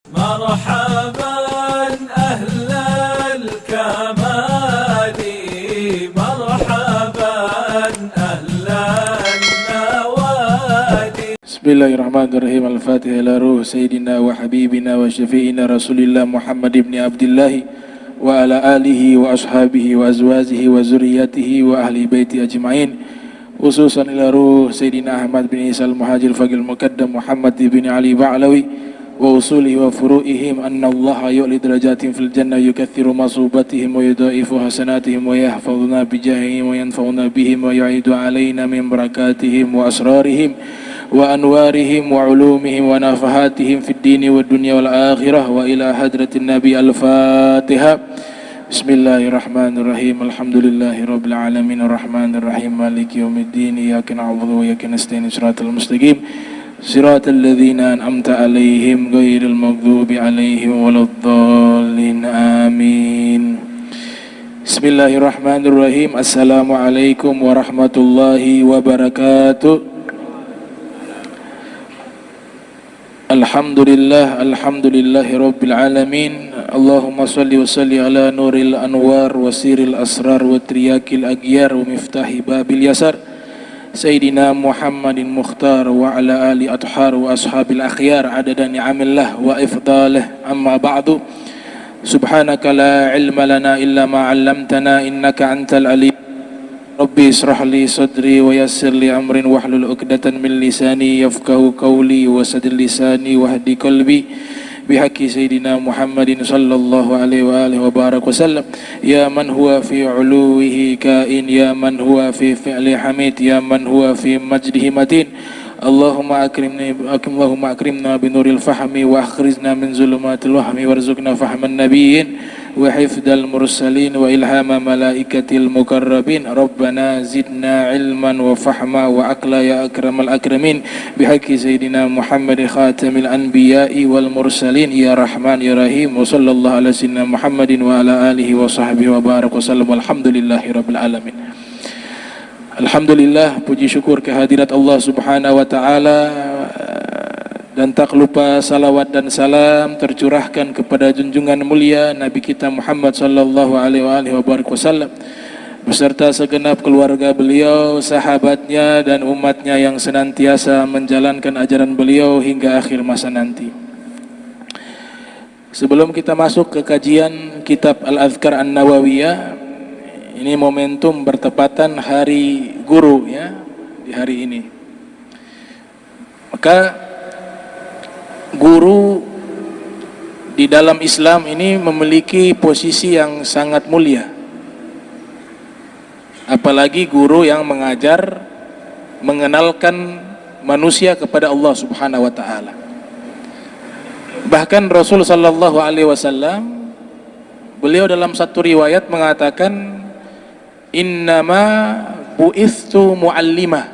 مرحبا أهل الكمال مرحبا أهل النوادي. بسم الله الرحمن الرحيم. الفاتحة إلى روح سيدنا وحبيبنا وشفيعنا رسول الله محمد بن عبد الله وعلى آله وأصحابه وأزواجه وذريته وأهل بيته أجمعين، خصوصا إلى روح سيدنا أحمد بن عيسى المهاجر الفقيه المقدم محمد بن علي بعلوي وأصوله وفروئهم أن الله يعلي درجاتهم في الجنة يكثر مصوبتهم ويضاعف حسناتهم ويحفظنا بجاههم وينفعنا بهم ويعيد علينا من بركاتهم وأسرارهم وأنوارهم وعلومهم ونفحاتهم في الدين والدنيا والآخرة وإلى حضرة النبي. الفاتحة. بسم الله الرحمن الرحيم. الحمد لله رب العالمين الرحمن الرحيم مالك يوم الدين إياك نعبد وإياك نستعين صراط المستقيم صراط الذين أنعمت عليهم غير المغضوب عليهم ولا الضالين آمين. بسم الله الرحمن الرحيم. السلام عليكم ورحمة الله وبركاته. Alhamdulillah, alhamdulillahi rabbil alamin. Allahumma salli wa salli ala nuril anwar wa siril asrar wa triyakil aghyar wa miftahi babil yasar Sayyidina Muhammadin Mukhtar wa ala ali athhar wa ashabil akhyar adada ni'amillah wa ifdalih. Amma ba'du. Subhanaka la ilma lana illa ma 'allamtana innaka antal alim. Rabbi israh li sadri wa yassir li amrin wahlul 'uqdatan min lisani yafqahu qawli wa saddid lisani wahdi qalbi bihaqqi sayyidina Muhammadin sallallahu alaihi wa alihi wa barak wasallam. Ya man huwa fi 'uluwihi kain, ya man huwa fi fi'li hamid, ya man huwa fi majdihi matin. Allahumma akrimna bi nuril fahmi wa akhrijna min zulumatil wahmi warzuqna fahman nabiyyin wa hifdal mursalin wa ilhama malaikatil mukarrabin. Rabbana zidna ilman wa fahma wa aqla ya akramal akramin bihaqqi sayyidina Muhammad khatamil anbiya'i wal mursalin ya rahman ya rahim. Wa sallallahu ala sayyidina Muhammadin wa ala alihi wa sahbihi wa barak wa sallam. Alhamdulillahi rabbil alamin. Alhamdulillah, puji syukur kehadirat Allah subhanahu wa ta'ala, dan tak lupa salawat dan salam tercurahkan kepada junjungan mulia Nabi kita Muhammad sallallahu alaihi wasallam beserta segenap keluarga beliau, sahabatnya dan umatnya yang senantiasa menjalankan ajaran beliau hingga akhir masa nanti. Sebelum kita masuk ke kajian kitab Al-Adhkar An-Nawawiyah, ini momentum bertepatan hari guru ya, di hari ini. Maka guru di dalam Islam ini memiliki posisi yang sangat mulia. Apalagi guru yang mengajar, mengenalkan manusia kepada Allah Subhanahu wa taala. Bahkan Rasul sallallahu alaihi wasallam, beliau dalam satu riwayat mengatakan, innama bu'ithtu mu'allimah,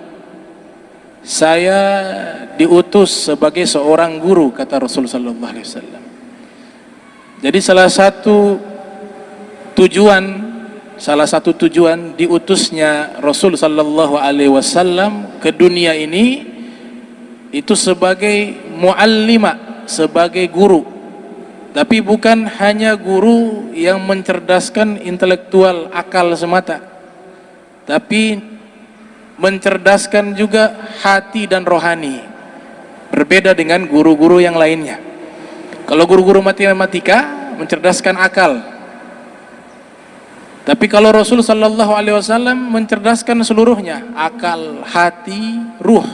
saya diutus sebagai seorang guru, kata Rasul sallallahu alaihi wasallam. Jadi salah satu tujuan diutusnya Rasul sallallahu alaihi wasallam ke dunia ini itu sebagai mu'allimah, sebagai guru. Tapi bukan hanya guru yang mencerdaskan intelektual akal semata, tapi mencerdaskan juga hati dan rohani. Berbeda dengan guru-guru yang lainnya. Kalau guru-guru matematika mencerdaskan akal, tapi kalau Rasul sallallahu alaihi wasallam mencerdaskan seluruhnya, akal, hati, ruh.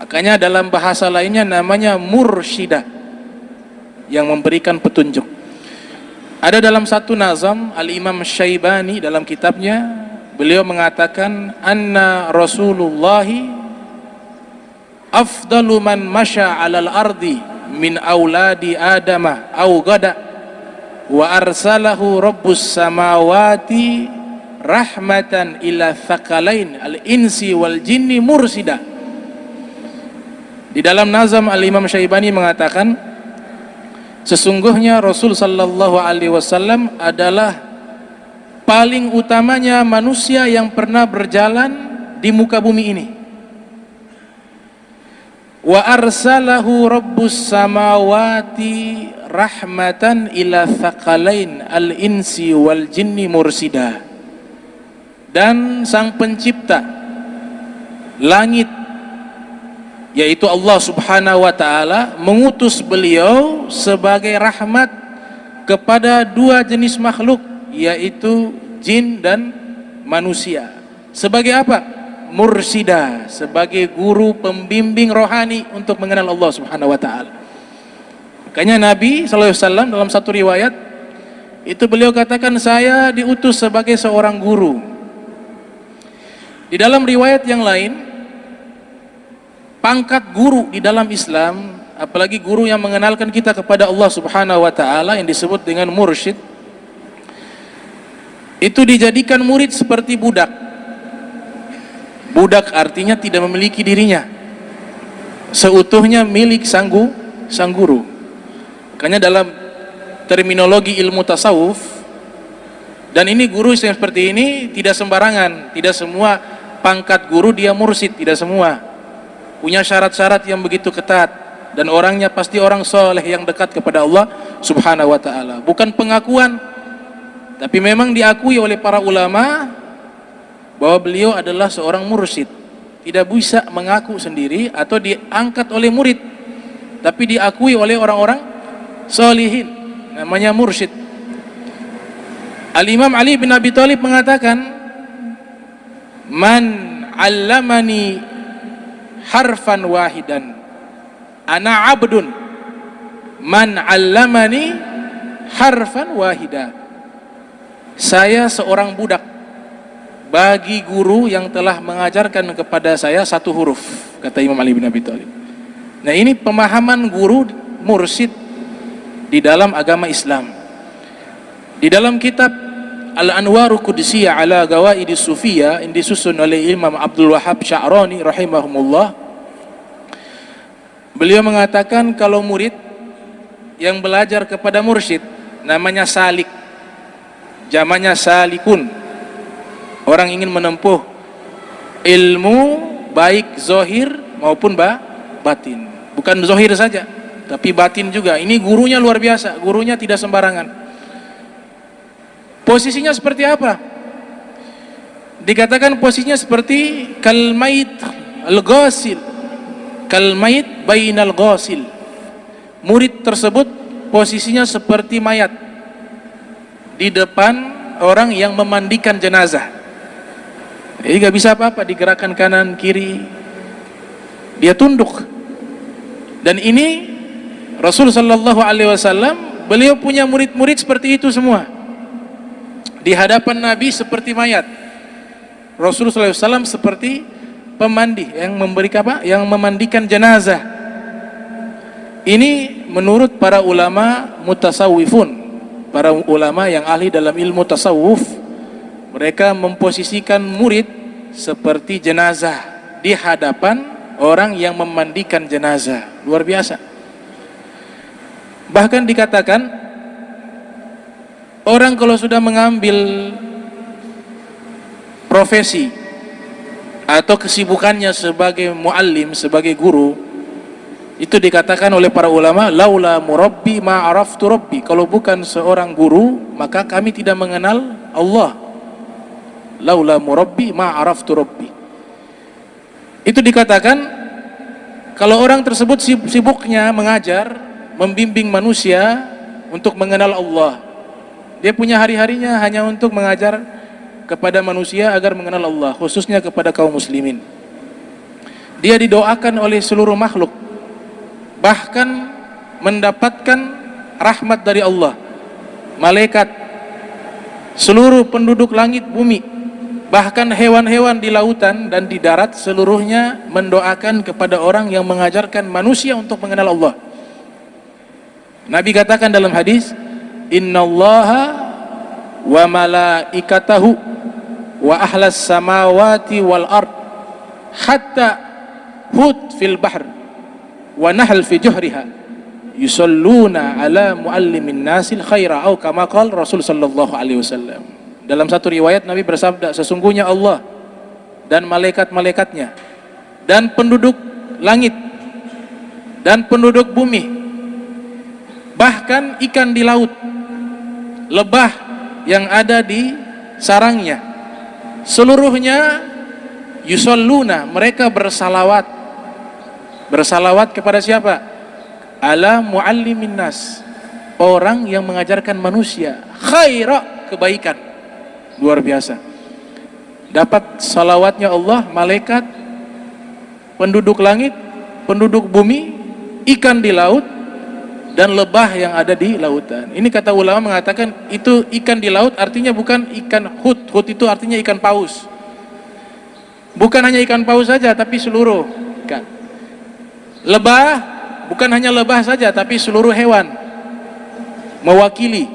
Makanya dalam bahasa lainnya namanya mursyidah, yang memberikan petunjuk. Ada dalam satu nazam Al-Imam Syaibani dalam kitabnya, beliau mengatakan anna Rasulullahi afdalu man masya 'alal ardi min auladi adama au gada wa arsalahu rabbus samawati rahmatan ila thaqalain al-insi wal jinni mursida. Di dalam nazam Al-Imam Syaibani mengatakan, sesungguhnya Rasul sallallahu alaihi wasallam adalah paling utamanya manusia yang pernah berjalan di muka bumi ini. wa arsalahu rabbus samawati rahmatan ila thaqalain al-insi wal jinni mursida. Dan sang pencipta langit, yaitu Allah subhanahu wa ta'ala, mengutus beliau sebagai rahmat kepada dua jenis makhluk, yaitu jin dan manusia. Sebagai apa? Mursida, sebagai guru pembimbing rohani untuk mengenal Allah subhanahu wa ta'ala. Makanya Nabi SAW dalam satu riwayat itu beliau katakan, saya diutus sebagai seorang guru. Di dalam riwayat yang lain, pangkat guru di dalam Islam, apalagi guru yang mengenalkan kita kepada Allah subhanahu wa ta'ala, yang disebut dengan mursyid, itu dijadikan murid seperti budak. Budak artinya tidak memiliki dirinya, seutuhnya milik sang guru. Makanya dalam terminologi ilmu tasawuf, dan ini guru yang seperti ini tidak sembarangan, tidak semua pangkat guru dia mursyid, tidak semua. Punya syarat-syarat yang begitu ketat, dan orangnya pasti orang soleh yang dekat kepada Allah subhanahu wa ta'ala. Bukan pengakuan, tapi memang diakui oleh para ulama bahwa beliau adalah seorang mursyid. Tidak bisa mengaku sendiri atau diangkat oleh murid, tapi diakui oleh orang-orang solihin, namanya mursyid. Al-Imam Ali bin Abi Thalib mengatakan, man 'allamani harfan wahidan ana 'abdun, man 'allamani harfan wahida. Saya seorang budak bagi guru yang telah mengajarkan kepada saya satu huruf, kata Imam Ali bin Abi Thalib. Nah, ini pemahaman guru mursyid di dalam agama Islam. Di dalam kitab Al-Anwaru Qudusiyah ala Gawaidis Sufiyah yang disusun oleh Imam Abdul Wahhab Sya'rani rahimahumullah, beliau mengatakan kalau murid yang belajar kepada mursyid namanya salik, jamannya salikun. Orang ingin menempuh ilmu baik zohir maupun batin. Bukan zohir saja, tapi batin juga. Ini gurunya luar biasa, gurunya tidak sembarangan. Posisinya seperti apa? Dikatakan posisinya seperti kalmait al-ghasil, kalmait bainal ghasil. Murid tersebut posisinya seperti mayat di depan orang yang memandikan jenazah. Jadi gak bisa apa-apa, digerakkan kanan kiri, dia tunduk. Dan ini Rasul sallallahu alaihi wasallam, beliau punya murid-murid seperti itu semua. Di hadapan Nabi seperti mayat, Rasulullah SAW seperti pemandi yang memberikan apa? Yang memandikan jenazah. Ini menurut para ulama mutasawwifun, para ulama yang ahli dalam ilmu tasawuf, mereka memposisikan murid seperti jenazah di hadapan orang yang memandikan jenazah. Luar biasa. Bahkan dikatakan, orang kalau sudah mengambil profesi atau kesibukannya sebagai muallim, sebagai guru, itu dikatakan oleh para ulama, laula murabbi ma araftu rabbi. Kalau bukan seorang guru, maka kami tidak mengenal Allah. Laula murabbi ma araftu rabbi. Itu dikatakan kalau orang tersebut sibuknya mengajar, membimbing manusia untuk mengenal Allah. Dia punya hari-harinya hanya untuk mengajar kepada manusia agar mengenal Allah, khususnya kepada kaum muslimin. Dia didoakan oleh seluruh makhluk, bahkan mendapatkan rahmat dari Allah. Malaikat, seluruh penduduk langit bumi, bahkan hewan-hewan di lautan dan di darat, seluruhnya mendoakan kepada orang yang mengajarkan manusia untuk mengenal Allah. Nabi katakan dalam hadis, innallaha wa malaikatahu wa ahlas samawati wal ard hatta hut fil bahr wa nahl fi juhriha yusalluna ala muallimin nasil khaira, atau kama qala Rasul sallallahu alaihi wasallam. Dalam satu riwayat Nabi bersabda, sesungguhnya Allah dan malaikat-malaikatnya dan penduduk langit dan penduduk bumi, bahkan ikan di laut, lebah yang ada di sarangnya, seluruhnya yusalluna, mereka bersalawat. Bersalawat kepada siapa? Ala muallimin nas, orang yang mengajarkan manusia khaira, kebaikan. Luar biasa. Dapat salawatnya Allah, malaikat, penduduk langit, penduduk bumi, ikan di laut, dan lebah yang ada di lautan. Ini kata ulama mengatakan itu ikan di laut artinya bukan ikan hut. Hut itu artinya ikan paus. Bukan hanya ikan paus saja, tapi seluruh ikan. Lebah bukan hanya lebah saja, tapi seluruh hewan mewakili.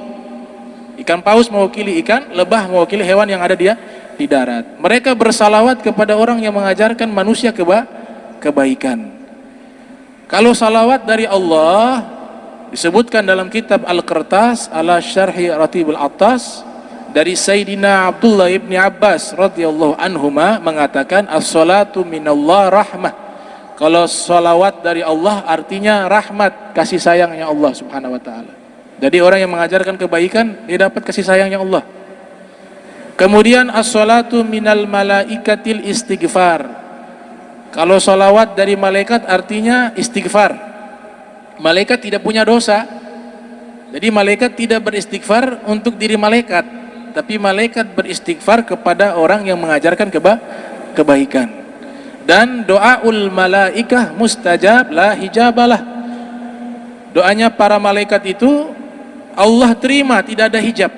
Ikan paus mewakili ikan, lebah mewakili hewan yang ada di darat. Mereka bersalawat kepada orang yang mengajarkan manusia kebaikan. Kalau salawat dari Allah disebutkan dalam kitab Al-Qirtas ala Syarhi Ratibul Attas dari Sayyidina Abdullah ibni Abbas radhiyallahu anhuma mengatakan as-salatu minallah rahmah. Kalau salawat dari Allah artinya rahmat, kasih sayangnya Allah subhanahu wa ta'ala. Jadi orang yang mengajarkan kebaikan dia dapat kasih sayangnya Allah. Kemudian as-salatu minal malaikatil istighfar. Kalau salawat dari malaikat artinya istighfar. Malaikat tidak punya dosa, jadi malaikat tidak beristighfar untuk diri malaikat, tapi malaikat beristighfar kepada orang yang mengajarkan kebaikan. Dan doaul malaikah mustajab la hijabalah. Doanya para malaikat itu Allah terima, tidak ada hijab.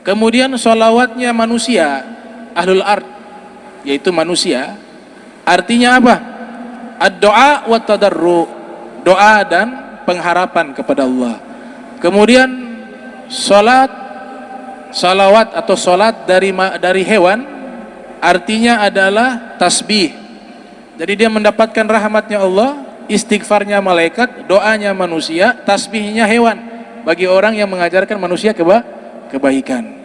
Kemudian sholawatnya manusia ahlul ard, yaitu manusia, artinya apa? Ad-doa wa tadarru, doa dan pengharapan kepada Allah. Kemudian salawat atau salat dari hewan artinya adalah tasbih. Jadi dia mendapatkan rahmatnya Allah, istighfarnya malaikat, doanya manusia, tasbihnya hewan bagi orang yang mengajarkan manusia kebaikan.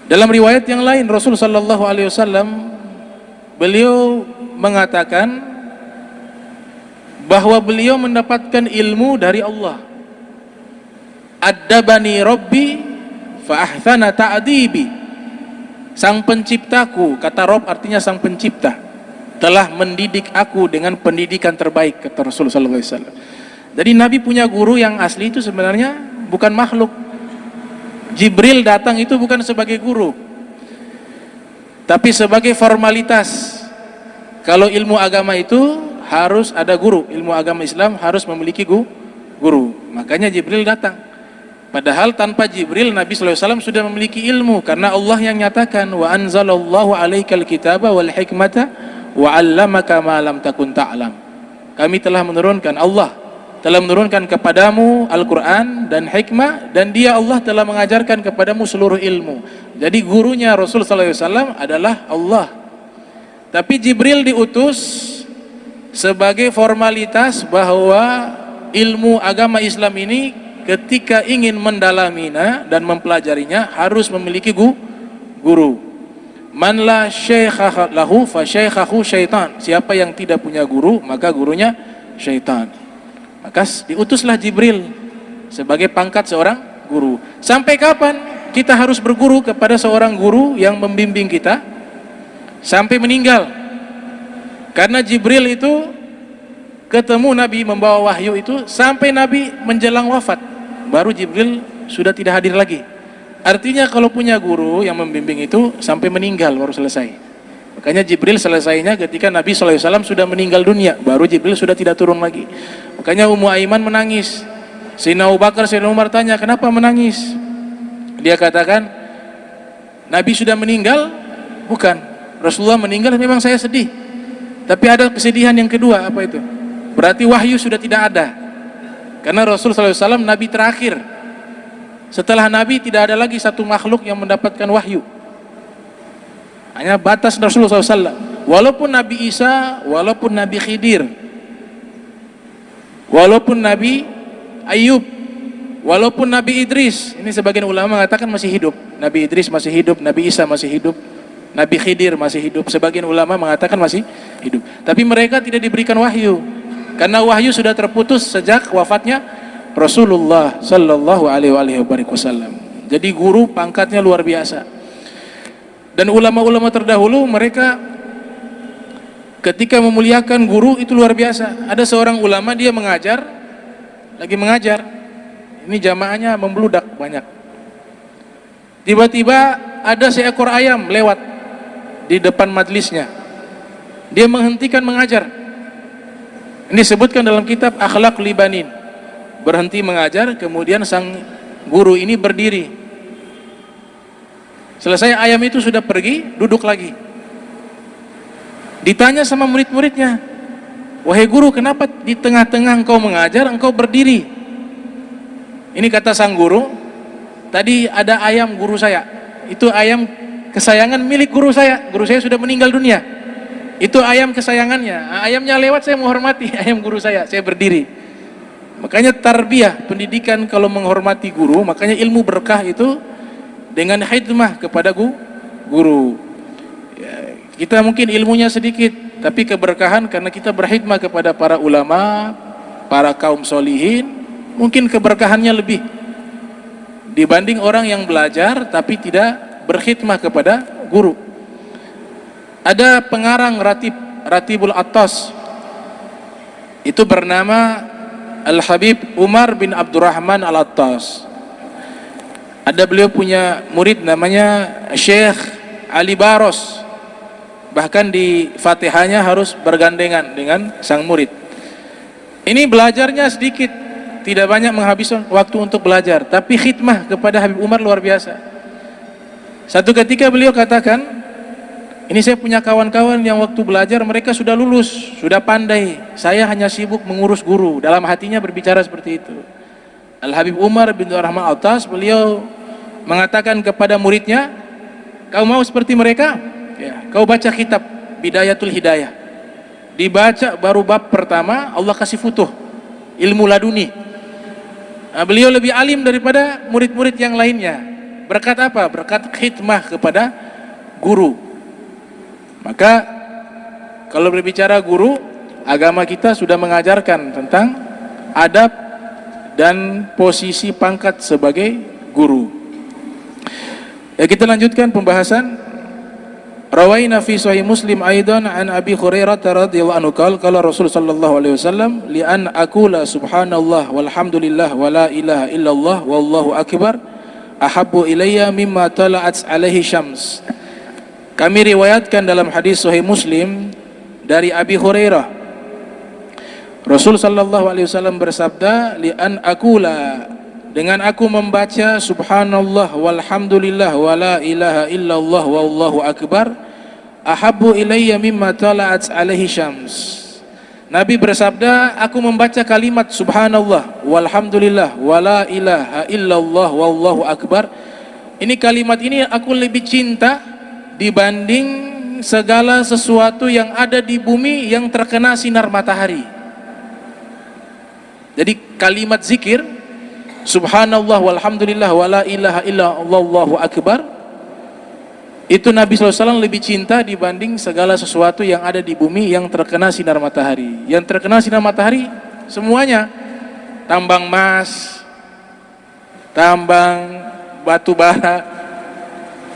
Dalam riwayat yang lain Rasul sallallahu alaihi wasallam beliau mengatakan bahwa beliau mendapatkan ilmu dari Allah. Addabani Rabbi fa ahsana ta'dibi. Sang penciptaku, kata Rob artinya sang pencipta, telah mendidik aku dengan pendidikan terbaik, kata Rasulullah sallallahu alaihi wasallam. Jadi Nabi punya guru yang asli itu sebenarnya bukan makhluk. Jibril datang itu bukan sebagai guru, tapi sebagai formalitas. Kalau ilmu agama itu harus ada guru, ilmu agama Islam harus memiliki guru. Makanya Jibril datang. Padahal tanpa Jibril Nabi SAW sudah memiliki ilmu, karena Allah yang nyatakan wa anzalallahu alaikal kitaba wal hikmata wa 'allamaka ma lam takun ta'lam. Kami telah menurunkan, Allah telah menurunkan kepadamu Al-Quran dan hikmah, dan dia Allah telah mengajarkan kepadamu seluruh ilmu. Jadi gurunya Rasul SAW adalah Allah. Tapi Jibril diutus sebagai formalitas bahwa ilmu agama Islam ini ketika ingin mendalaminya dan mempelajarinya harus memiliki guru. Man la syaikha lahu fa syaikhahu syaitan. Siapa yang tidak punya guru, maka gurunya syaitan. Maka diutuslah Jibril sebagai pangkat seorang guru. Sampai kapan kita harus berguru kepada seorang guru yang membimbing kita? Sampai meninggal. Karena Jibril itu ketemu Nabi membawa wahyu itu sampai Nabi menjelang wafat. Baru Jibril sudah tidak hadir lagi. Artinya kalau punya guru yang membimbing itu sampai meninggal baru selesai. Makanya Jibril selesainya ketika Nabi SAW sudah meninggal dunia, baru Jibril sudah tidak turun lagi. Makanya Ummu Aiman menangis. Sayyidina Abu Bakar, Sayyidina Umar tanya, kenapa menangis? Dia katakan, Nabi sudah meninggal? Bukan. Rasulullah meninggal memang saya sedih. Tapi ada kesedihan yang kedua, apa itu? Berarti wahyu sudah tidak ada. Karena Rasul SAW Nabi terakhir. Setelah Nabi tidak ada lagi satu makhluk yang mendapatkan wahyu. Hanya batas Rasulullah SAW. Walaupun Nabi Isa, walaupun Nabi Khidir, walaupun Nabi Ayub, walaupun Nabi Idris. Ini sebagian ulama mengatakan masih hidup. Nabi Idris masih hidup, Nabi Isa masih hidup, Nabi Khidir masih hidup. Sebagian ulama mengatakan masih hidup. Tapi mereka tidak diberikan wahyu. karena wahyu sudah terputus sejak wafatnya Rasulullah sallallahu alaihi wasallam. Jadi guru pangkatnya luar biasa. Dan ulama-ulama terdahulu mereka ketika memuliakan guru itu luar biasa. Ada seorang ulama dia lagi mengajar. Ini jamaahnya membludak banyak. Tiba-tiba ada seekor ayam lewat di depan majelisnya. Dia menghentikan mengajar. Ini disebutkan dalam kitab Akhlaq Libanin. Berhenti mengajar, kemudian sang guru ini berdiri. Selesai ayam itu sudah pergi, duduk lagi. Ditanya sama murid-muridnya, "Wahai guru, kenapa di tengah-tengah engkau mengajar, engkau berdiri?" Ini kata sang guru, "Tadi ada ayam guru saya. Itu ayam kesayangan milik guru saya. Guru saya sudah meninggal dunia. Itu ayam kesayangannya. Ayamnya lewat, saya menghormati ayam guru saya berdiri." Makanya tarbiyah, pendidikan kalau menghormati guru, makanya ilmu berkah itu dengan khidmah kepada guru. Ya, kita mungkin ilmunya sedikit, tapi keberkahan karena kita berkhidmah kepada para ulama, para kaum solihin, mungkin keberkahannya lebih dibanding orang yang belajar tapi tidak berkhidmah kepada guru. Ada pengarang Ratibul Attas, itu bernama Al-Habib Umar bin Abdurrahman Al-Attas. Ada beliau punya murid namanya Syekh Ali Baros. Bahkan di Fatihahnya harus bergandengan dengan sang murid. Ini belajarnya sedikit, tidak banyak menghabiskan waktu untuk belajar, tapi khidmah kepada Habib Umar luar biasa. Satu ketika beliau katakan, "Ini saya punya kawan-kawan yang waktu belajar mereka sudah lulus, sudah pandai. Saya hanya sibuk mengurus guru." Dalam hatinya berbicara seperti itu. Al-Habib Umar bin Rahman Al-Attas, beliau mengatakan kepada muridnya, "Kau mau seperti mereka? Ya, kau baca kitab Bidayatul Hidayah. Dibaca baru bab pertama, Allah kasih futuh, ilmu laduni." Nah, beliau lebih alim daripada murid-murid yang lainnya. Berkat apa? Berkat khidmah kepada guru. Maka kalau berbicara guru, agama kita sudah mengajarkan tentang adab dan posisi pangkat sebagai guru. Ya, kita lanjutkan pembahasan. Rawaina fi sahih Muslim aidan an Abi Hurairah radhiyallahu anhu qala Rasul sallallahu alaihi wasallam li an aqula subhanallah walhamdulillah wala ilaha illallah wallahu akbar ahabbu ilayya mimma tala'at alaihi syams. Kami riwayatkan dalam hadis sahih Muslim dari Abi Hurairah, Rasul sallallahu alaihi wasallam bersabda, li an aqula, dengan aku membaca subhanallah walhamdulillah wala ilaha illallah wallahu akbar ahabbu ilayya mimma tala'at alaihi syams. Nabi bersabda, aku membaca kalimat subhanallah walhamdulillah wala ilaha illallah wallahu akbar, ini kalimat ini aku lebih cinta dibanding segala sesuatu yang ada di bumi yang terkena sinar matahari. Jadi kalimat zikir subhanallah walhamdulillah wala ilaha illallah wallahu akbar, itu Nabi SAW lebih cinta dibanding segala sesuatu yang ada di bumi yang terkena sinar matahari. Yang terkena sinar matahari semuanya, tambang emas, tambang batu bara,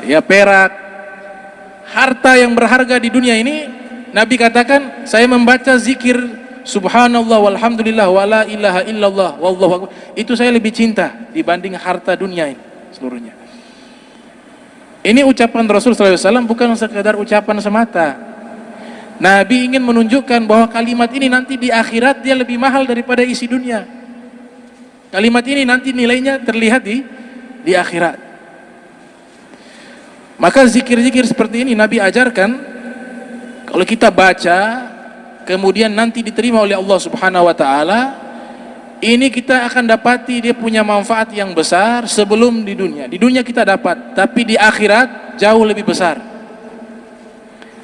ya perak, harta yang berharga di dunia ini. Nabi katakan, saya membaca zikir subhanallah walhamdulillah wala ilaha illallah wallahu akbar, itu saya lebih cinta dibanding harta dunia ini seluruhnya. Ini ucapan Rasul SAW bukan sekedar ucapan semata. Nabi ingin menunjukkan bahwa kalimat ini nanti di akhirat dia lebih mahal daripada isi dunia. Kalimat ini nanti nilainya terlihat di akhirat. Maka zikir-zikir seperti ini Nabi ajarkan, kalau kita baca kemudian nanti diterima oleh Allah Subhanahu wa taala, ini kita akan dapati dia punya manfaat yang besar sebelum di dunia. Di dunia kita dapat, tapi di akhirat jauh lebih besar.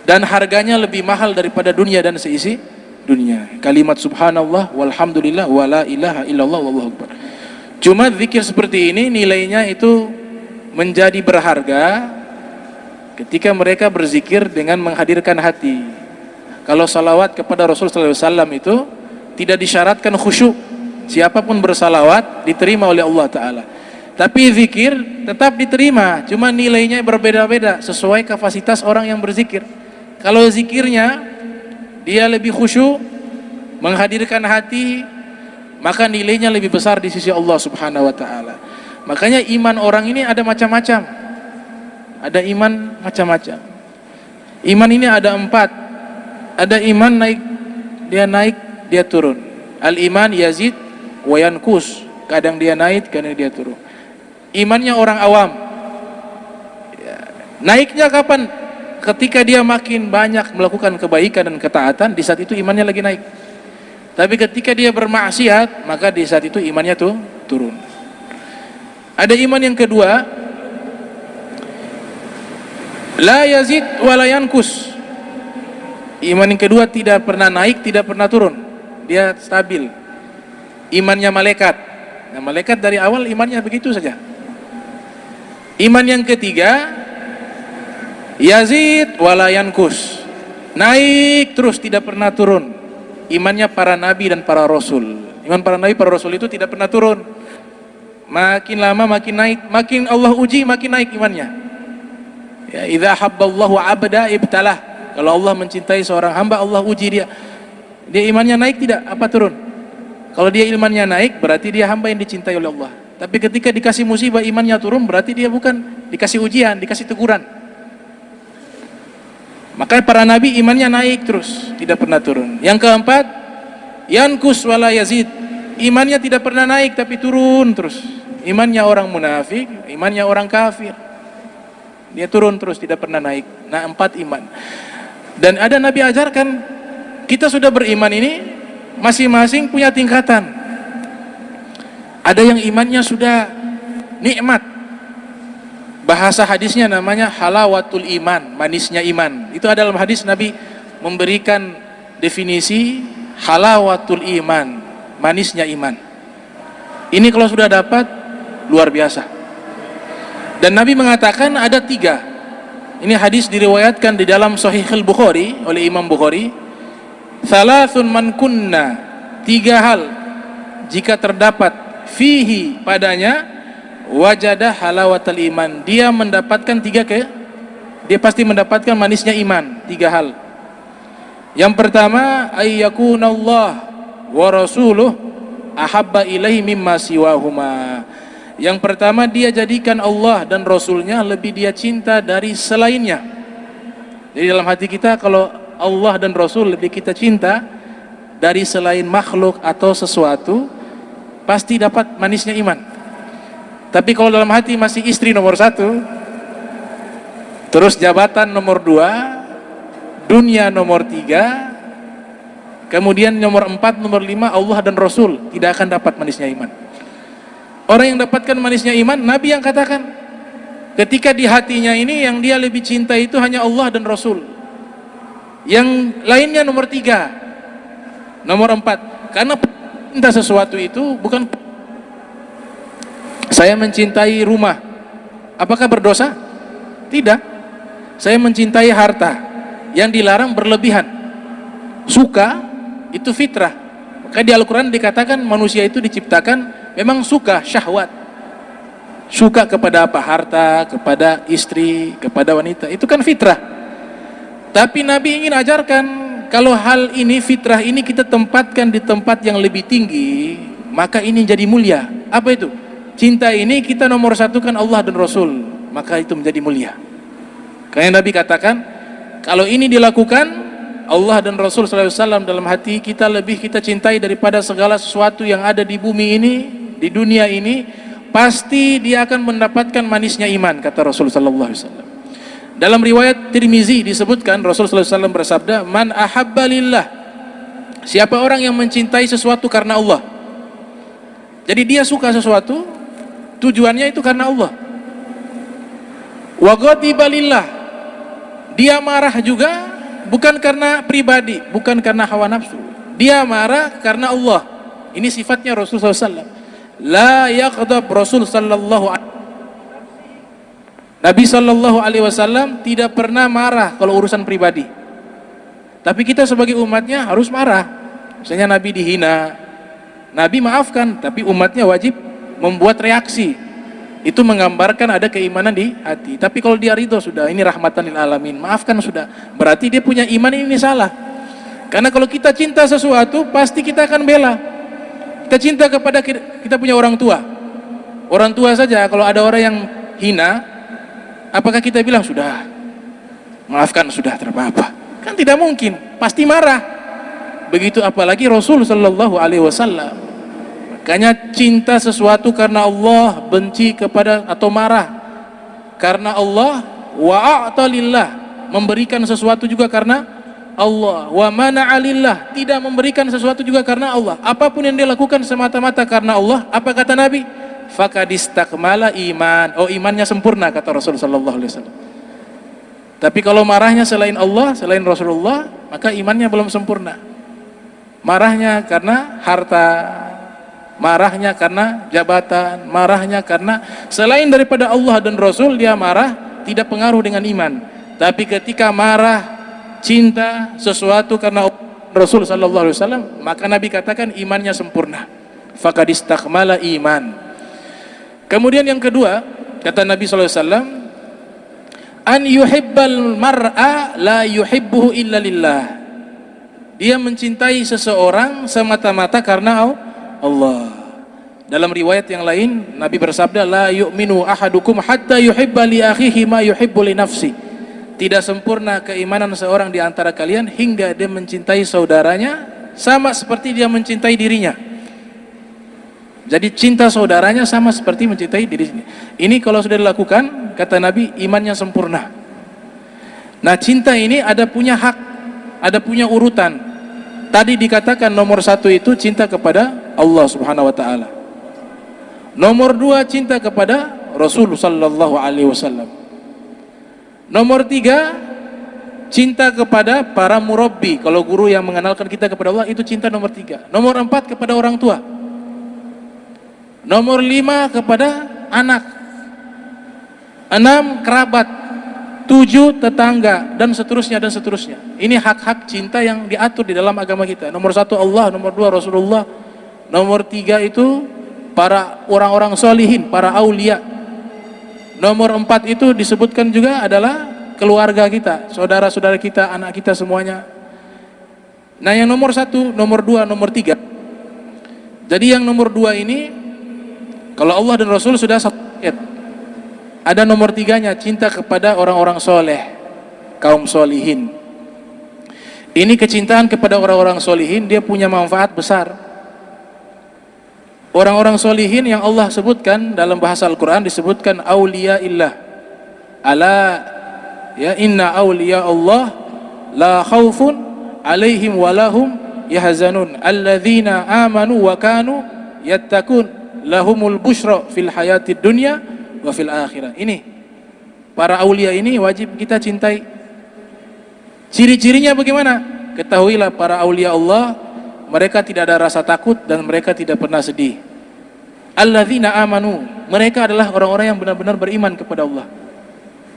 Dan harganya lebih mahal daripada dunia dan seisi dunia. Kalimat subhanallah walhamdulillah wala ilaha illallah wallahu akbar. Cuma zikir seperti ini nilainya itu menjadi berharga ketika mereka berzikir dengan menghadirkan hati. Kalau salawat kepada Rasul sallallahu alaihi wasallam itu tidak disyaratkan khusyuk. Siapapun bersalawat diterima oleh Allah Ta'ala. Tapi zikir tetap diterima, cuma nilainya berbeda-beda sesuai kapasitas orang yang berzikir. Kalau zikirnya dia lebih khusyuk, menghadirkan hati, maka nilainya lebih besar di sisi Allah Subhanahu wa Ta'ala. Makanya iman orang ini ada macam-macam. Ada iman macam-macam. Iman ini ada 4. Ada iman naik, dia turun. Al-iman yazid wa yankus. Kadang dia naik, kadang dia turun. Imannya orang awam. Naiknya kapan? Ketika dia makin banyak melakukan kebaikan dan ketaatan, di saat itu imannya lagi naik. Tapi ketika dia bermaksiat, maka di saat itu imannya tuh turun. Ada iman yang kedua, la yazid wa la yankus. Iman yang kedua tidak pernah naik, tidak pernah turun. Dia stabil. Imannya malaikat. Nah, malaikat dari awal imannya begitu saja. Iman yang ketiga, yazid wa la yankus. Naik terus, tidak pernah turun. Imannya para nabi dan para rasul. Iman para nabi, para rasul itu tidak pernah turun. Makin lama makin naik, makin Allah uji makin naik imannya. Ya, idza habballahu 'abda ibtalah. Kalau Allah mencintai seorang hamba, Allah uji dia. Dia imannya naik tidak? Apa turun? Kalau dia imannya naik, berarti dia hamba yang dicintai oleh Allah. Tapi ketika dikasih musibah imannya turun, berarti dia bukan dikasih ujian, dikasih teguran. Makanya para nabi imannya naik terus, tidak pernah turun. Yang keempat, yankus wala yazid. Imannya tidak pernah naik tapi turun terus. Imannya orang munafik, imannya orang kafir, dia turun terus, tidak pernah naik. Nah, 4 iman. Dan ada Nabi ajarkan, kita sudah beriman ini masing-masing punya tingkatan. Ada yang imannya sudah nikmat, bahasa hadisnya namanya halawatul iman, manisnya iman. Itu ada dalam hadis Nabi memberikan definisi halawatul iman, manisnya iman. Ini kalau sudah dapat, luar biasa. Dan Nabi mengatakan ada 3. Ini hadis diriwayatkan di dalam Sahih Al-Bukhari oleh Imam Bukhari. Thalathun man kunna, 3 hal jika terdapat fihi padanya, wajada halawatal iman. Dia mendapatkan 3 dia pasti mendapatkan manisnya iman. 3 hal. Yang pertama, ayyakunallah wa rasuluh ahabba ilaihi mimma siwahuma. Yang pertama, dia jadikan Allah dan Rasulnya lebih dia cinta dari selainnya. Jadi dalam hati kita, kalau Allah dan Rasul lebih kita cinta dari selain makhluk atau sesuatu, pasti dapat manisnya iman. Tapi kalau dalam hati masih istri nomor 1, terus jabatan nomor 2, dunia nomor 3, kemudian nomor 4, nomor 5 Allah dan Rasul, tidak akan dapat manisnya iman. Orang yang dapatkan manisnya iman, Nabi yang katakan, ketika di hatinya ini yang dia lebih cinta itu hanya Allah dan Rasul. Yang lainnya nomor 3, nomor 4. Karena cinta sesuatu itu bukan, saya mencintai rumah, apakah berdosa? Tidak. Saya mencintai harta, yang dilarang berlebihan. Suka itu fitrah. Maka di Al-Quran dikatakan manusia itu diciptakan memang suka, syahwat. Suka kepada apa? Harta, kepada istri, kepada wanita. Itu kan fitrah. Tapi Nabi ingin ajarkan, kalau hal ini, fitrah ini kita tempatkan di tempat yang lebih tinggi, maka ini jadi mulia. Apa itu? Cinta ini kita nomor 1kan Allah dan Rasul, maka itu menjadi mulia. Karena Nabi katakan, kalau ini dilakukan, Allah dan Rasul SAW dalam hati kita lebih kita cintai daripada segala sesuatu yang ada di bumi ini, di dunia ini, pasti dia akan mendapatkan manisnya iman, kata Rasul SAW. Dalam riwayat Tirmizi disebutkan Rasul SAW bersabda, man ahabba lillah, siapa orang yang mencintai sesuatu karena Allah. Jadi dia suka sesuatu, tujuannya itu karena Allah. Wa ghadiba lillah, dia marah juga bukan karena pribadi, bukan karena hawa nafsu. Dia marah karena Allah. Ini sifatnya Rasul SAW. La yaghdab Rasul sallallahu alaihi wasallam. Nabi sallallahu alaihi wasallam tidak pernah marah kalau urusan pribadi. Tapi kita sebagai umatnya harus marah. Misalnya Nabi dihina, Nabi maafkan, tapi umatnya wajib membuat reaksi. Itu menggambarkan ada keimanan di hati. Tapi kalau dia ridho sudah, ini rahmatan lil alamin, maafkan sudah, berarti dia punya iman, ini salah. Karena kalau kita cinta sesuatu, pasti kita akan bela. Kita cinta kepada kita punya orang tua. Orang tua saja kalau ada orang yang hina, apakah kita bilang sudah, maafkan sudah, tidak apa-apa? Kan tidak mungkin, pasti marah. Begitu apalagi Rasul sallallahu alaihi wasallam. Makanya cinta sesuatu karena Allah, benci kepada atau marah karena Allah, wa a'ta lillah, memberikan sesuatu juga karena Allah, wa mana'a lillah, tidak memberikan sesuatu juga karena Allah. Apapun yang dia lakukan semata-mata karena Allah, apa kata Nabi? Faqad istakmala iman. Oh, imannya sempurna, kata Rasul sallallahu alaihi wasallam. Tapi kalau marahnya selain Allah, selain Rasulullah, maka imannya belum sempurna. Marahnya karena harta, marahnya karena jabatan, marahnya karena selain daripada Allah dan Rasul, dia marah, tidak pengaruh dengan iman. Tapi ketika marah, cinta sesuatu karena Rasul sallallahu alaihi wasallam, maka Nabi katakan imannya sempurna. Faqad istakmala iman. Kemudian yang kedua, kata Nabi sallallahu alaihi wasallam, an yuhibbal mar'a la yuhibbuhu illa lillah. Dia mencintai seseorang semata-mata karena Allah. Dalam riwayat yang lain Nabi bersabda, la yu'minu ahadukum hatta yuhibba li akhihi ma yuhibbu li nafsi. Tidak sempurna keimanan seorang di antara kalian hingga dia mencintai saudaranya sama seperti dia mencintai dirinya. Jadi cinta saudaranya sama seperti mencintai dirinya. Ini kalau sudah dilakukan, kata Nabi, imannya sempurna. Nah, cinta ini ada punya hak, ada punya urutan. Tadi dikatakan nomor satu itu cinta kepada Allah subhanahu wa ta'ala. Nomor dua cinta kepada Rasul sallallahu alaihi wasallam. Nomor tiga cinta kepada para murabbi. Kalau guru yang mengenalkan kita kepada Allah, itu cinta nomor tiga. Nomor empat kepada orang tua. Nomor lima kepada anak. Enam kerabat. Tujuh tetangga, dan seterusnya dan seterusnya. Ini hak-hak cinta yang diatur di dalam agama kita. Nomor satu Allah, nomor dua Rasulullah, nomor tiga itu para orang-orang solihin, para aulia. Nomor empat itu disebutkan juga adalah keluarga kita, saudara-saudara kita, anak kita semuanya. Nah, yang nomor satu, nomor dua, nomor tiga. Jadi yang nomor dua ini, kalau Allah dan Rasul sudah satu ayat. Ada nomor tiganya, cinta kepada orang-orang soleh, kaum solihin. Ini kecintaan kepada orang-orang solihin, dia punya manfaat besar. Orang-orang solihin yang Allah sebutkan dalam bahasa Al-Quran disebutkan awliya illah. Ala ya inna awliya Allah la khawfun alaihim walahum yahzanun alladzina amanu wa kanu yattaqun lahumul busyra fil hayatid dunya wa fil akhirah. Ini para aulia ini wajib kita cintai. Ciri-cirinya bagaimana? Ketahuilah para aulia Allah, mereka tidak ada rasa takut dan mereka tidak pernah sedih. Alladzina amanu, mereka adalah orang-orang yang benar-benar beriman kepada Allah.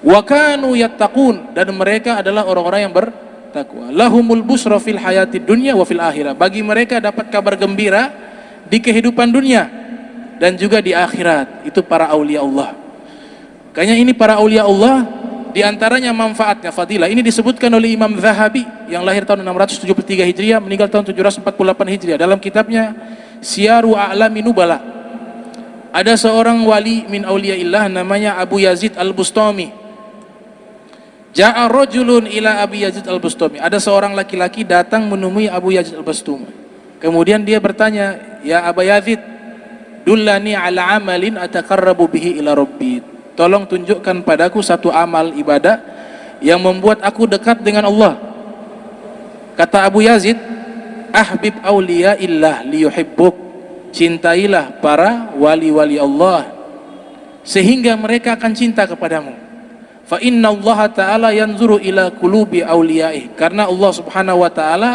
Wa kanu yattaqun, dan mereka adalah orang-orang yang bertakwa. Lahumul busra fil hayatid dunya wa fil akhirah. Bagi mereka dapat kabar gembira di kehidupan dunia dan juga di akhirat. Itu para aulia Allah. Kayaknya ini para aulia Allah, di antaranya manfaatnya fadilah. Ini disebutkan oleh Imam Zahabi yang lahir tahun 673 Hijriah, meninggal tahun 748 Hijriah. Dalam kitabnya Syiaru A'lami Nubala, ada seorang wali min auliyaillah namanya Abu Yazid Al-Bustami. Ja'a rajulun ila Abi Yazid Al-Bustami. Ada seorang laki-laki datang menemui Abu Yazid Al-Bustami. Kemudian dia bertanya, ya Abu Yazid, dullani ala amalin ataqarrabu bihi ila rabbi. Tolong tunjukkan padaku satu amal ibadah yang membuat aku dekat dengan Allah. Kata Abu Yazid, ahbib awliya illah liyuhibbuk. Cintailah para wali-wali Allah sehingga mereka akan cinta kepadamu. Fa inna Allah ta'ala yanzuru ila qulubi awliyaih. Karena Allah subhanahu wa ta'ala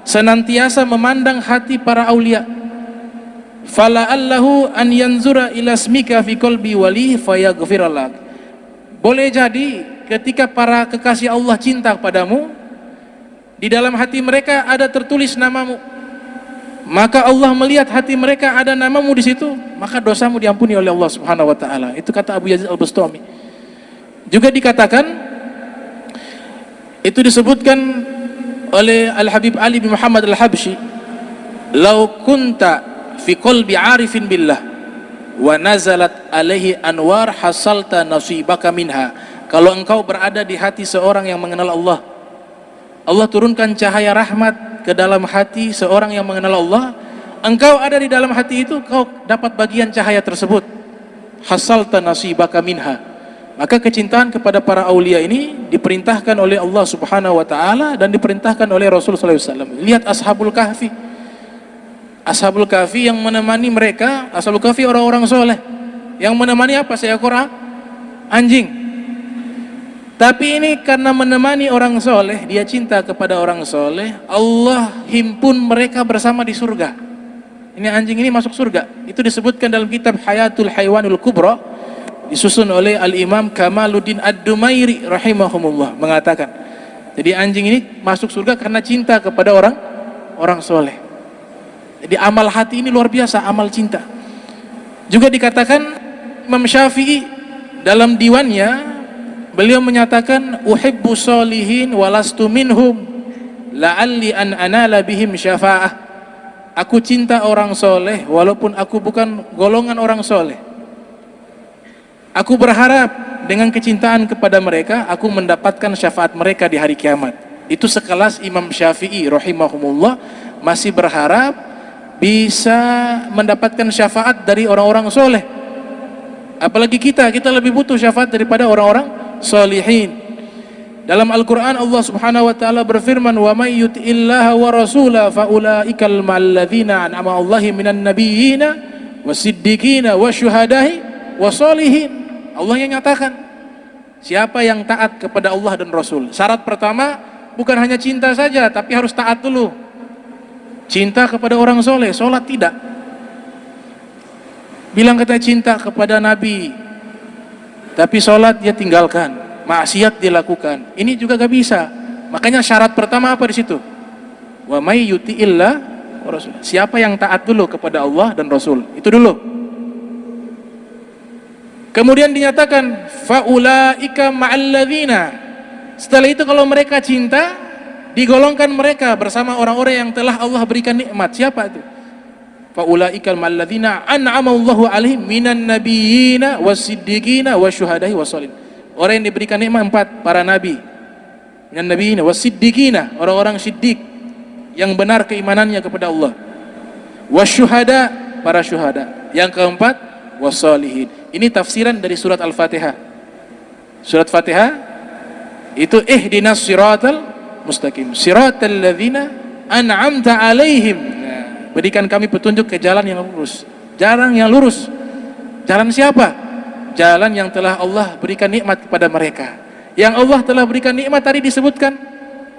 senantiasa memandang hati para aulia. Fala'allahu an yanzura ila ismika fi qalbi wali fayaghfiralak. Boleh jadi ketika para kekasih Allah cinta kepadamu, di dalam hati mereka ada tertulis namamu. maka Allah melihat hati mereka ada namamu di situ, maka dosamu diampuni oleh Allah Subhanahu wa taala. Itu kata Abu Yazid Al-Bustami. Juga dikatakan, itu disebutkan oleh Al-Habib Ali bin Muhammad Al-Habsyi, "Lau kunta fi qalbi 'arifin billah wa nazalat alaihi anwar hasalta nasibaka minha." Kalau engkau berada di hati seorang yang mengenal Allah, Allah turunkan cahaya rahmat ke dalam hati seorang yang mengenal Allah, engkau ada di dalam hati itu, kau dapat bagian cahaya tersebut. Hasalta nasibaka minha. Maka kecintaan kepada para aulia ini diperintahkan oleh Allah Subhanahu wa taala dan diperintahkan oleh Rasul sallallahu alaihi wasallam. Lihat Ashabul Kahfi. Ashabul Kahfi yang menemani mereka, Ashabul Kahfi orang-orang soleh. Yang menemani apa? Seekor anjing. Tapi ini karena menemani orang soleh, dia cinta kepada orang soleh, Allah himpun mereka bersama di surga. Ini anjing ini masuk surga. Itu disebutkan dalam kitab Hayatul Haywanul Kubra, disusun oleh Al-Imam Kamaluddin Ad-Dumairi rahimahumullah, mengatakan, jadi anjing ini masuk surga karena cinta kepada orang soleh. Jadi amal hati ini luar biasa, amal cinta. Juga dikatakan Imam Syafi'i dalam diwannya, beliau menyatakan, uhibbu sholihin walastu minhum la'alli an anala bihim syafa'ah. Aku cinta orang soleh walaupun aku bukan golongan orang soleh. Aku berharap dengan kecintaan kepada mereka aku mendapatkan syafaat mereka di hari kiamat. Itu sekelas Imam Syafi'i rahimahumullah masih berharap bisa mendapatkan syafaat dari orang-orang soleh. Apalagi kita lebih butuh syafaat daripada orang-orang salihin. Dalam Al-Quran Allah Subhanahu wa ta'ala berfirman, wa may yuti'illaha wa rasulahu fa ulaikal ma'alladzina an'ama Allahi minan nabiyyina wasiddiqina wasyuhada'i wasalihin. Allah yang nyatakan siapa yang taat kepada Allah dan Rasul. Syarat pertama bukan hanya cinta saja, tapi harus taat dulu. Cinta kepada orang soleh, sholat tidak. Bilang katanya cinta kepada Nabi, tapi sholat dia tinggalkan, maksiat dia lakukan. Ini juga gak bisa. Makanya syarat pertama apa di situ? Wa may yuti'illah wa rasul. Siapa yang taat dulu kepada Allah dan Rasul. Itu dulu. Kemudian dinyatakan faulaika ma'alladzina. Setelah itu kalau mereka cinta, digolongkan mereka bersama orang-orang yang telah Allah berikan nikmat. Siapa itu? Faulaika ma'alladzina an'ama Allahu 'alaihim minan nabiyyina wasiddiqina wasyuhada'i wasalihin. Orang yang diberikan nikmat 4, para nabi. Minan nabiyyina wasiddiqina, orang-orang siddiq yang benar keimanannya kepada Allah. Wasyuhada, para syuhada. Yang keempat, wasalihin. Ini tafsiran dari surat Al-Fatihah. Surat Fatihah itu ihdinas siratal mustaqim, siratal ladzina an'amta 'alaihim. Berikan kami petunjuk ke jalan yang lurus. Jalan yang lurus. Jalan siapa? Jalan yang telah Allah berikan nikmat kepada mereka. Yang Allah telah berikan nikmat tadi disebutkan,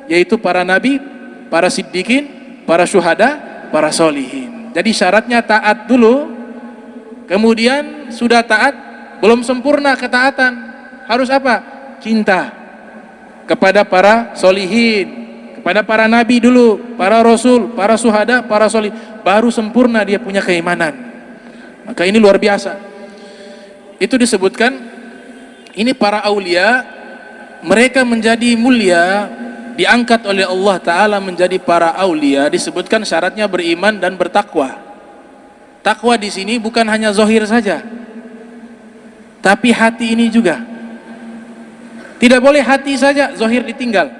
yaitu para nabi, para siddiqin, para syuhada, para solihin. Jadi syaratnya taat dulu. Kemudian sudah taat, belum sempurna ketaatan. Harus apa? Cinta kepada para solihin, kepada para nabi dulu, para rasul, para syuhada, para solih, baru sempurna dia punya keimanan. Maka ini luar biasa. Itu disebutkan, ini para aulia, mereka menjadi mulia, diangkat oleh Allah Ta'ala menjadi para aulia. Disebutkan syaratnya beriman dan bertakwa. Takwa di sini bukan hanya zahir saja, tapi hati ini juga. Tidak boleh hati saja, zahir ditinggal.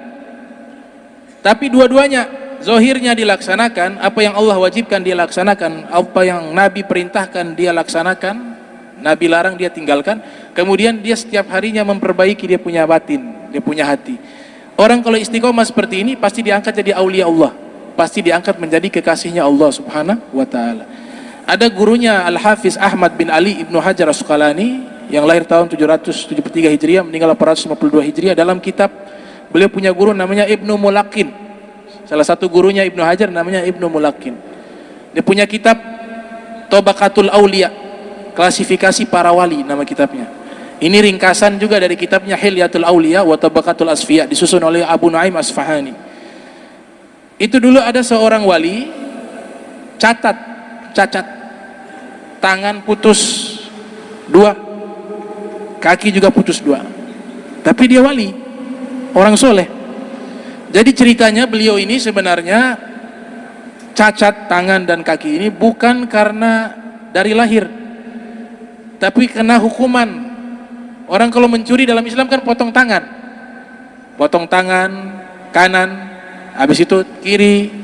Tapi dua-duanya, zahirnya dilaksanakan, apa yang Allah wajibkan dia laksanakan, apa yang Nabi perintahkan dia laksanakan, Nabi larang dia tinggalkan. Kemudian dia setiap harinya memperbaiki dia punya batin, dia punya hati. Orang kalau istiqomah seperti ini pasti diangkat jadi aulia Allah, pasti diangkat menjadi kekasihnya Allah Subhanahu wa ta'ala. Ada gurunya Al-Hafiz Ahmad bin Ali Ibnu Hajar Asqalani yang lahir tahun 773 Hijriah, meninggal 452 Hijriah. Dalam kitab, beliau punya guru namanya Ibnu Mulakin. Salah satu gurunya Ibnu Hajar namanya Ibnu Mulakin. Dia punya kitab Tabaqatul Aulia, klasifikasi para wali, nama kitabnya. Ini ringkasan juga dari kitabnya Hilyatul Aulia wa Tabaqatul Asfiya, disusun oleh Abu Nuaim Asfahani. Itu dulu ada seorang wali cacat, tangan putus 2, kaki juga putus 2, tapi dia wali, orang soleh. Jadi ceritanya beliau ini sebenarnya cacat tangan dan kaki ini bukan karena dari lahir, tapi kena hukuman. Orang kalau mencuri dalam Islam kan potong tangan kanan, habis itu kiri.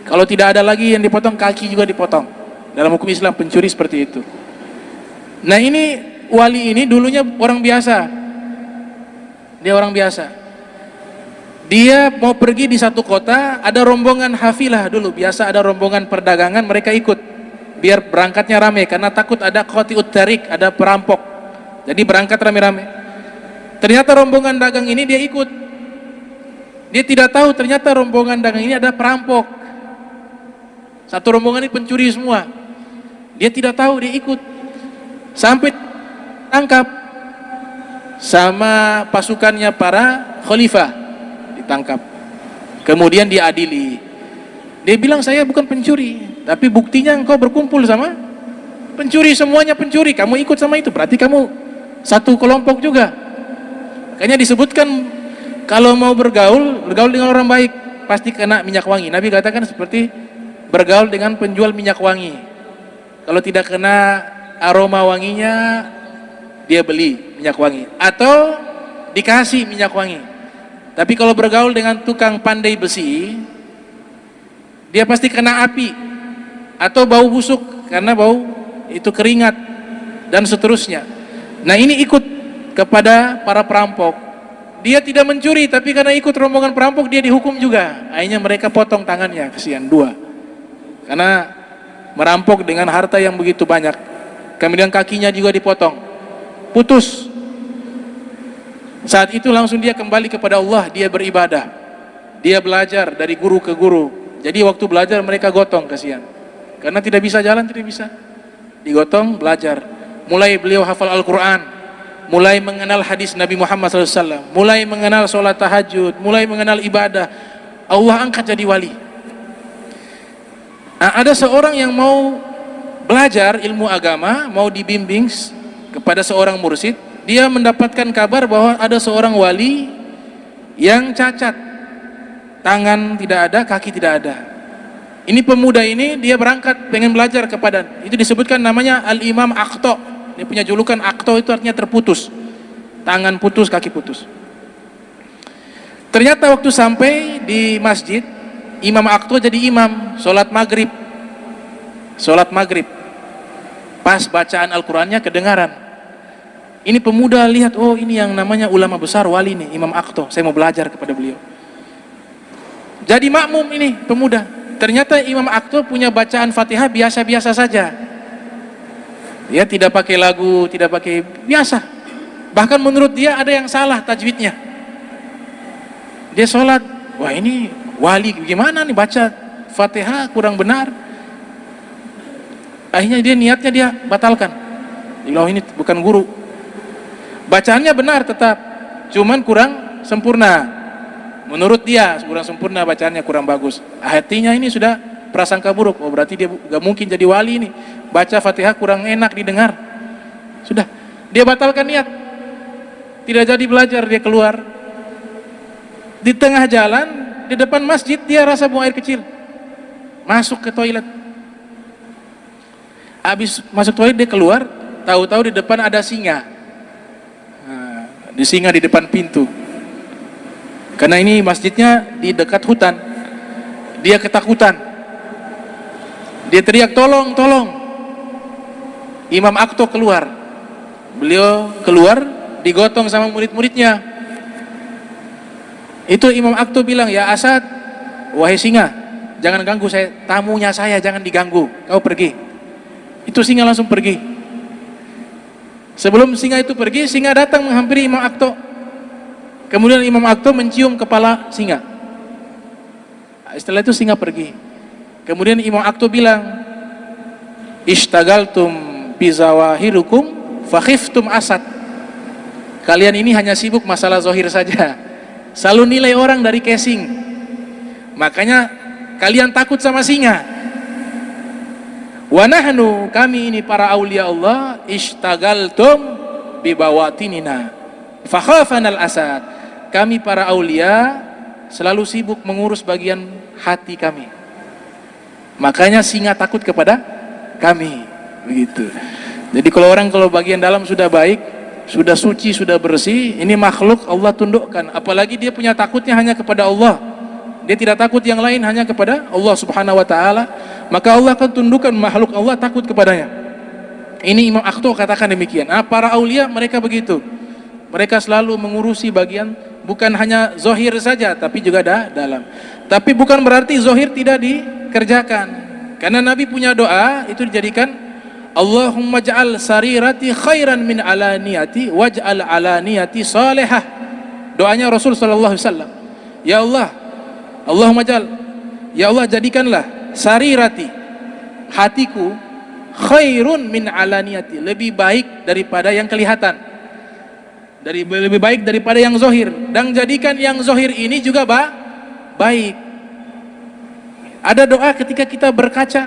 Kalau tidak ada lagi yang dipotong, kaki juga dipotong. Dalam hukum Islam pencuri seperti itu. Nah ini wali ini dulunya orang biasa. Dia orang biasa. Dia mau pergi di satu kota, ada rombongan hafilah dulu. Biasa ada rombongan perdagangan, mereka ikut. Biar berangkatnya rame, karena takut ada qati'ut tariq, ada perampok. Jadi berangkat rame-rame. Ternyata rombongan dagang ini dia ikut. Dia tidak tahu ternyata rombongan dagang ini ada perampok. Satu rombongan ini pencuri semua. Dia tidak tahu, dia ikut. Sampai tangkap sama pasukannya para khalifah, ditangkap. Kemudian diadili. Dia bilang, saya bukan pencuri, tapi buktinya engkau berkumpul sama pencuri, semuanya pencuri, kamu ikut sama itu, berarti kamu satu kelompok juga. Makanya disebutkan kalau mau bergaul dengan orang baik pasti kena minyak wangi. Nabi katakan seperti bergaul dengan penjual minyak wangi. Kalau tidak kena aroma wanginya, dia beli minyak wangi atau dikasih minyak wangi. Tapi kalau bergaul dengan tukang pandai besi, dia pasti kena api atau bau busuk karena bau itu keringat dan seterusnya. Nah ini ikut kepada para perampok. Dia tidak mencuri, tapi karena ikut rombongan perampok dia dihukum juga. Akhirnya mereka potong tangannya, kesian 2. Karena merampok dengan harta yang begitu banyak. Kemudian kakinya juga dipotong, putus. Saat itu langsung dia kembali kepada Allah, dia beribadah, dia belajar dari guru ke guru. Jadi waktu belajar mereka gotong, kasihan, karena tidak bisa jalan, tidak bisa, digotong belajar. Mulai beliau hafal Al-Quran, mulai mengenal hadis Nabi Muhammad SAW, mulai mengenal sholat tahajud, mulai mengenal ibadah. Allah angkat jadi wali. Nah, ada seorang yang mau belajar ilmu agama, mau dibimbing kepada seorang mursyid, dia mendapatkan kabar bahwa ada seorang wali yang cacat, tangan tidak ada, kaki tidak ada. Ini pemuda ini dia berangkat pengen belajar kepada, itu disebutkan namanya Al-Imam Aqta. Dia punya julukan Aqta, itu artinya terputus, tangan putus, kaki putus. Ternyata waktu sampai di masjid, Imam Aqta jadi imam sholat maghrib. Pas bacaan Al-Qurannya kedengaran. Ini pemuda lihat, oh ini yang namanya ulama besar wali nih, Imam Aqta, saya mau belajar kepada beliau. Jadi makmum ini pemuda. Ternyata Imam Aqta punya bacaan Fatihah biasa-biasa saja. Dia tidak pakai lagu, tidak pakai, biasa. Bahkan menurut dia ada yang salah tajwidnya. Dia sholat, wah ini wali gimana nih baca Fatihah kurang benar. Akhirnya dia niatnya dia batalkan. Kalau ini bukan guru. Bacaannya benar tetap, cuman kurang sempurna. Menurut dia kurang sempurna, bacaannya kurang bagus. Hatinya ini sudah prasangka buruk. Oh berarti dia gak mungkin jadi wali ini. Baca Fatihah kurang enak didengar. Sudah, dia batalkan niat. Tidak jadi belajar, dia keluar. Di tengah jalan, di depan masjid dia rasa buang air kecil, masuk ke toilet. Habis masuk toilet dia keluar, tahu-tahu di depan ada singa. Nah, di singa di depan pintu. Karena ini masjidnya di dekat hutan. Dia ketakutan. Dia teriak, tolong, tolong. Imam Aqta keluar. Beliau keluar, digotong sama murid-muridnya. Itu Imam Aqta bilang, ya Asad, wahai singa, jangan ganggu saya, tamunya saya, jangan diganggu, kau pergi. Itu singa langsung pergi. Sebelum singa itu pergi, singa datang menghampiri Imam Aqta. Kemudian Imam Aqta mencium kepala singa. Setelah itu singa pergi. Kemudian Imam Aqta bilang, ishtagaltum bizawahirukum fakhiftum Asad. Kalian ini hanya sibuk masalah zahir saja, selalu nilai orang dari casing, makanya kalian takut sama singa. Wa nahnu, kami ini para aulia Allah, ishtagaltum bibawatinina fakhafanal asad. Kami para aulia selalu sibuk mengurus bagian hati kami. Makanya singa takut kepada kami, begitu. Jadi kalau bagian dalam sudah baik, sudah suci, sudah bersih, ini makhluk Allah tundukkan. Apalagi dia punya takutnya hanya kepada Allah. Dia tidak takut yang lain, hanya kepada Allah Subhanahu wa taala. Maka Allah akan tundukkan makhluk Allah takut kepadanya. Ini Imam Akhto katakan demikian. Para aulia mereka begitu. Mereka selalu mengurusi bagian bukan hanya zohir saja, tapi juga dalam. Tapi bukan berarti zohir tidak dikerjakan. Karena Nabi punya doa itu dijadikan Allahumma ja'al sarirati khairan min alaniyati waj'al alaniyati salihah. Doanya Rasul sallallahu alaihi wasallam. Ya Allah, Allahumma ja'al, ya Allah jadikanlah sarirati, hatiku, khairun min alaniyati, lebih baik daripada yang kelihatan, lebih baik daripada yang zohir, dan jadikan yang zohir ini juga baik. Ada doa ketika kita berkaca,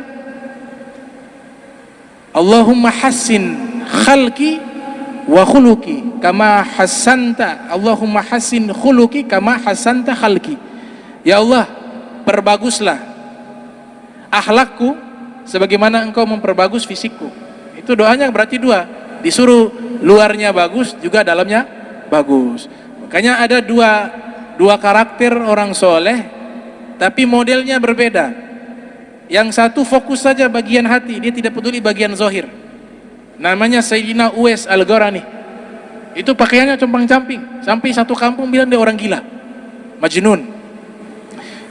Allahumma hassin khalqi wa khuluqi kama hassanta, Allahumma hassin khuluqi kama hassanta khalqi. Ya Allah, perbaguslah akhlakku sebagaimana engkau memperbagus fisikku. Itu doanya berarti dua, disuruh luarnya bagus juga dalamnya bagus. Makanya ada dua karakter orang soleh tapi modelnya berbeda. Yang satu fokus saja bagian hati, dia tidak peduli bagian zohir. Namanya Sayyidina Uwais Al-Qarani. Itu pakaiannya compang-camping, sampai satu kampung bilang dia orang gila, majnun.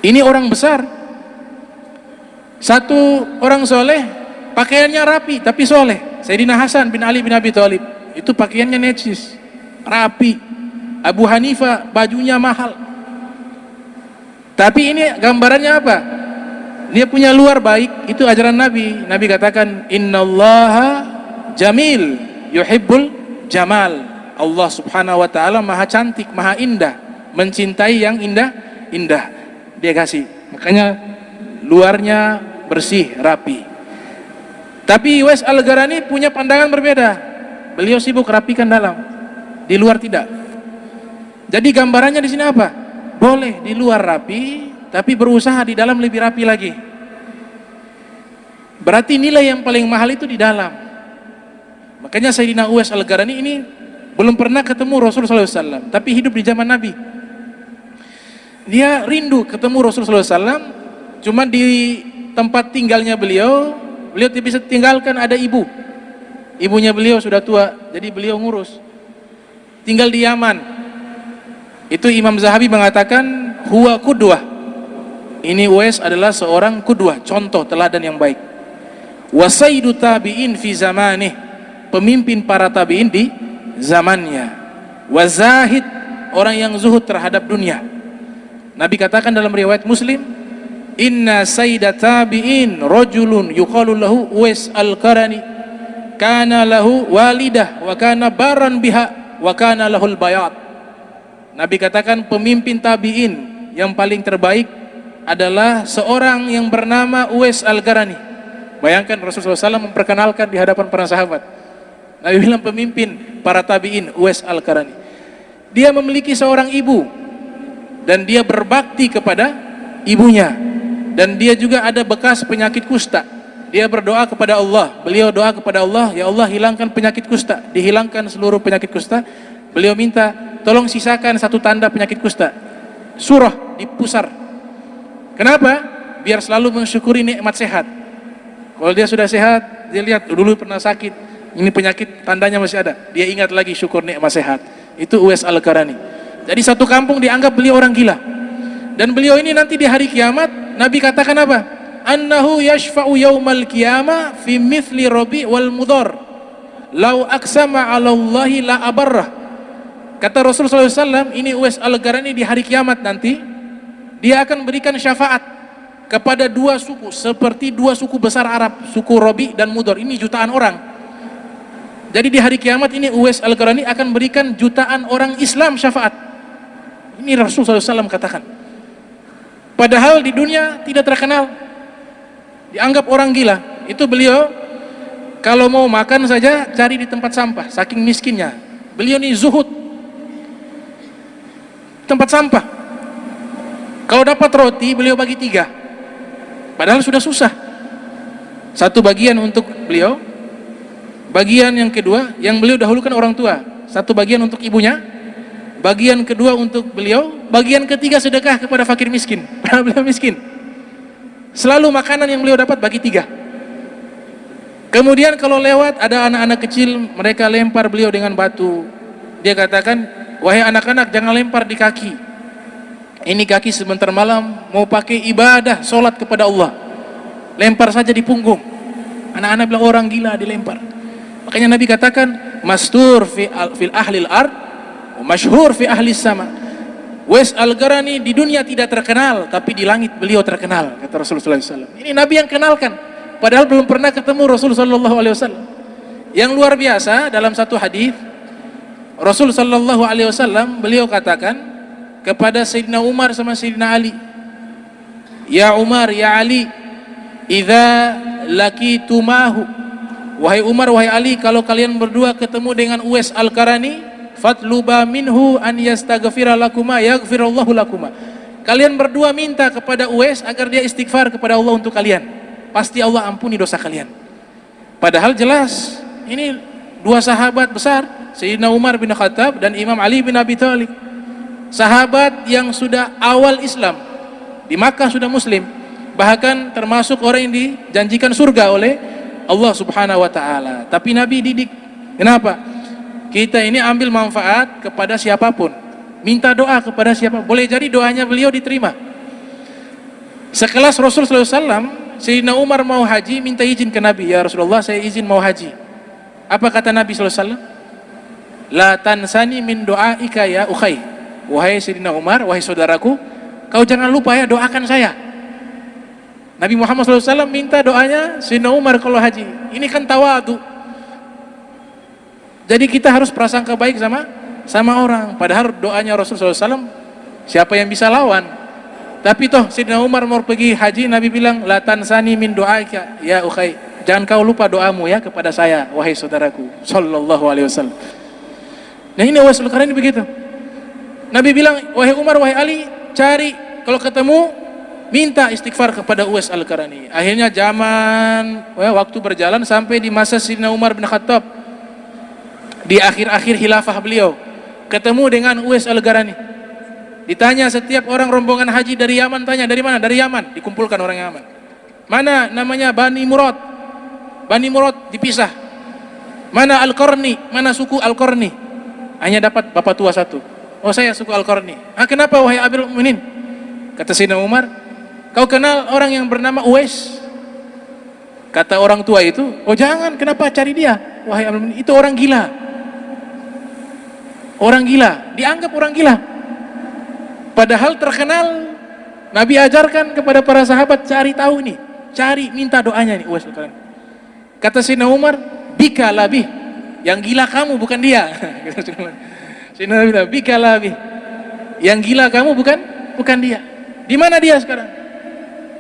Ini orang besar. Satu orang soleh, pakaiannya rapi tapi soleh. Sayyidina Hasan bin Ali bin Abi Thalib, itu pakaiannya necis, rapi. Abu Hanifah bajunya mahal. Tapi ini gambarannya apa? Dia punya luar baik, itu ajaran Nabi. Nabi katakan, innallaha jamil yuhibbul jamal. Allah Subhanahu wa taala maha cantik, maha indah, mencintai yang indah-indah. Dia kasih. Makanya luarnya bersih, rapi. Tapi Uwais Al-Qarani punya pandangan berbeda. Beliau sibuk rapikan dalam, di luar tidak. Jadi gambarannya di sini apa? Boleh di luar rapi, tapi berusaha di dalam lebih rapi lagi. Berarti nilai yang paling mahal itu di dalam. Makanya Sayyidina Uwais Al-Qarani ini belum pernah ketemu Rasulullah SAW, tapi hidup di zaman Nabi. Dia rindu ketemu Rasulullah SAW, cuma di tempat tinggalnya beliau tidak bisa tinggalkan, ada ibunya beliau sudah tua, jadi beliau ngurus, tinggal di Yaman. Itu Imam Zahabi mengatakan huwa qudwah, ini Uwais adalah seorang qudwah, contoh teladan yang baik. Wa sayyidu tabi'in fi zamanih, pemimpin para tabi'in di zamannya. Wa zahid, orang yang zuhud terhadap dunia. Nabi katakan dalam riwayat Muslim, inna sayyidat tabi'in rajulun yuqalu lahu Uwais Al-Qarani, kana lahu walidah wa kana baran biha wa kana lahul bayat. Nabi katakan pemimpin tabi'in yang paling terbaik adalah seorang yang bernama Uwais Al-Qarani. Bayangkan Rasulullah SAW memperkenalkan di hadapan para sahabat. Nabi bilang pemimpin para tabi'in Uwais Al-Qarani. Dia memiliki seorang ibu dan dia berbakti kepada ibunya, dan dia juga ada bekas penyakit kusta. Dia berdoa kepada Allah, beliau doa kepada Allah, ya Allah hilangkan penyakit kusta. Dihilangkan seluruh penyakit kusta. Beliau minta tolong sisakan satu tanda penyakit kusta, surah di pusar. Kenapa? Biar selalu mensyukuri nikmat sehat. Kalau dia sudah sehat, dia lihat dulu pernah sakit, ini penyakit tandanya masih ada, dia ingat lagi syukur nikmat sehat. Itu Uwais Al-Qarani. Jadi satu kampung dianggap beliau orang gila. Dan beliau ini nanti di hari kiamat, Nabi katakan apa? Annahu yashfa'u yaumal qiyamah fi mithli Rabi wal Mudhar. Lau aqsama 'ala Allahi la abarrah. Kata Rasulullah SAW, ini Uwais Al-Qarani di hari kiamat nanti, dia akan berikan syafaat kepada dua suku, seperti dua suku besar Arab, suku Rabi dan Mudhar. Ini jutaan orang. Jadi di hari kiamat ini Uwais Al-Qarani akan berikan jutaan orang Islam syafaat. Ini Rasulullah SAW katakan. Padahal di dunia tidak terkenal, dianggap orang gila. itu beliau kalau mau makan saja cari di tempat sampah, saking miskinnya. Beliau ini zuhud. Tempat sampah. Kalau dapat roti, beliau bagi 3. Padahal sudah susah. 1 bagian untuk beliau, bagian yang kedua, yang beliau dahulukan orang tua. 1 bagian untuk ibunya, bagian kedua untuk beliau, bagian ketiga sedekah kepada fakir miskin. Padahal beliau miskin. Selalu makanan yang beliau dapat bagi 3. Kemudian kalau lewat ada anak-anak kecil, mereka lempar beliau dengan batu. Dia katakan, wahai anak-anak, jangan lempar di kaki. Ini kaki sebentar malam mau pakai ibadah, sholat kepada Allah. Lempar saja di punggung. Anak-anak bilang orang gila dilempar. Makanya Nabi katakan, mastur fil ahlil ard, masyhur fi ahli sama. Uwais Al-Qarani di dunia tidak terkenal, tapi di langit beliau terkenal, kata Rasulullah SAW. Ini Nabi yang kenalkan, padahal belum pernah ketemu Rasulullah SAW. Yang luar biasa dalam satu hadis, Rasul sallallahu alaihi wasallam beliau katakan kepada Sayyidina Umar sama Sayyidina Ali, ya Umar, ya Ali, idza laqitumahu, wahai Umar, wahai Ali, kalau kalian berdua ketemu dengan Uwais Al-Qarani, fatluba minhu an yastaghfira lakuma yaghfirullahu lakuma. Kalian berdua minta kepada Uwais agar dia istighfar kepada Allah untuk kalian, pasti Allah ampuni dosa kalian. Padahal jelas ini 2 sahabat besar, Sayyidina Umar bin Khattab dan Imam Ali bin Abi Thalib, sahabat yang sudah awal Islam, di Makkah sudah muslim, bahkan termasuk orang yang dijanjikan surga oleh Allah Subhanahu wa taala. Tapi Nabi didik. Kenapa? Kita ini ambil manfaat kepada siapapun, minta doa kepada siapa, boleh jadi doanya beliau diterima. Sekelas Rasul sallallahu alaihi wasallam, Sayyidina Umar mau haji, minta izin ke Nabi, ya Rasulullah, saya izin mau haji. Apa kata Nabi sallallahu alaihi wasallam? La tansani min doaika ya ukhay. Wahai Sayyidina Umar, wahai saudaraku, kau jangan lupa ya doakan saya. Nabi Muhammad SAW minta doanya Sayyidina Umar kalau haji. Ini kan tawadu. Jadi kita harus prasangka baik sama orang. Padahal doanya Rasulullah SAW siapa yang bisa lawan? Tapi toh Sayyidina Umar mau pergi haji, Nabi bilang la tansani min doaika ya ukhay. Jangan kau lupa doamu ya kepada saya, wahai saudaraku. Sallallahu alaihi wasallam. Nah ini Uwais Al-Qarani begitu. Nabi bilang, wahai Umar, wahai Ali, cari, kalau ketemu minta istighfar kepada Uwais Al-Qarani. Akhirnya waktu berjalan sampai di masa Sayyidina Umar bin Khattab, di akhir-akhir khilafah beliau, ketemu dengan Uwais Al-Qarani. Ditanya setiap orang rombongan haji dari Yaman, tanya dari mana? Dari Yaman, dikumpulkan orang Yaman. Mana namanya Bani Murad? Bani Murad dipisah. Mana Al-Qarni? Mana suku Al-Qarni? Hanya dapat bapak tua 1. Oh, saya suku Al-Qarni. Kenapa wahai Amirul Mukminin? Kata Sayyidina Umar, kau kenal orang yang bernama Uwais? Kata orang tua itu, oh jangan, kenapa cari dia? Wahai Amirul Mukminin, itu orang gila. Orang gila, dianggap orang gila. Padahal terkenal, Nabi ajarkan kepada para sahabat, cari tahu nih, cari, minta doanya nih Uwais Al-Qarani. Kata Sayyidina Umar, bika labih, yang gila kamu bukan dia. Sayyidina Nabi bilang, bika labih, yang gila kamu bukan dia. Di mana dia sekarang?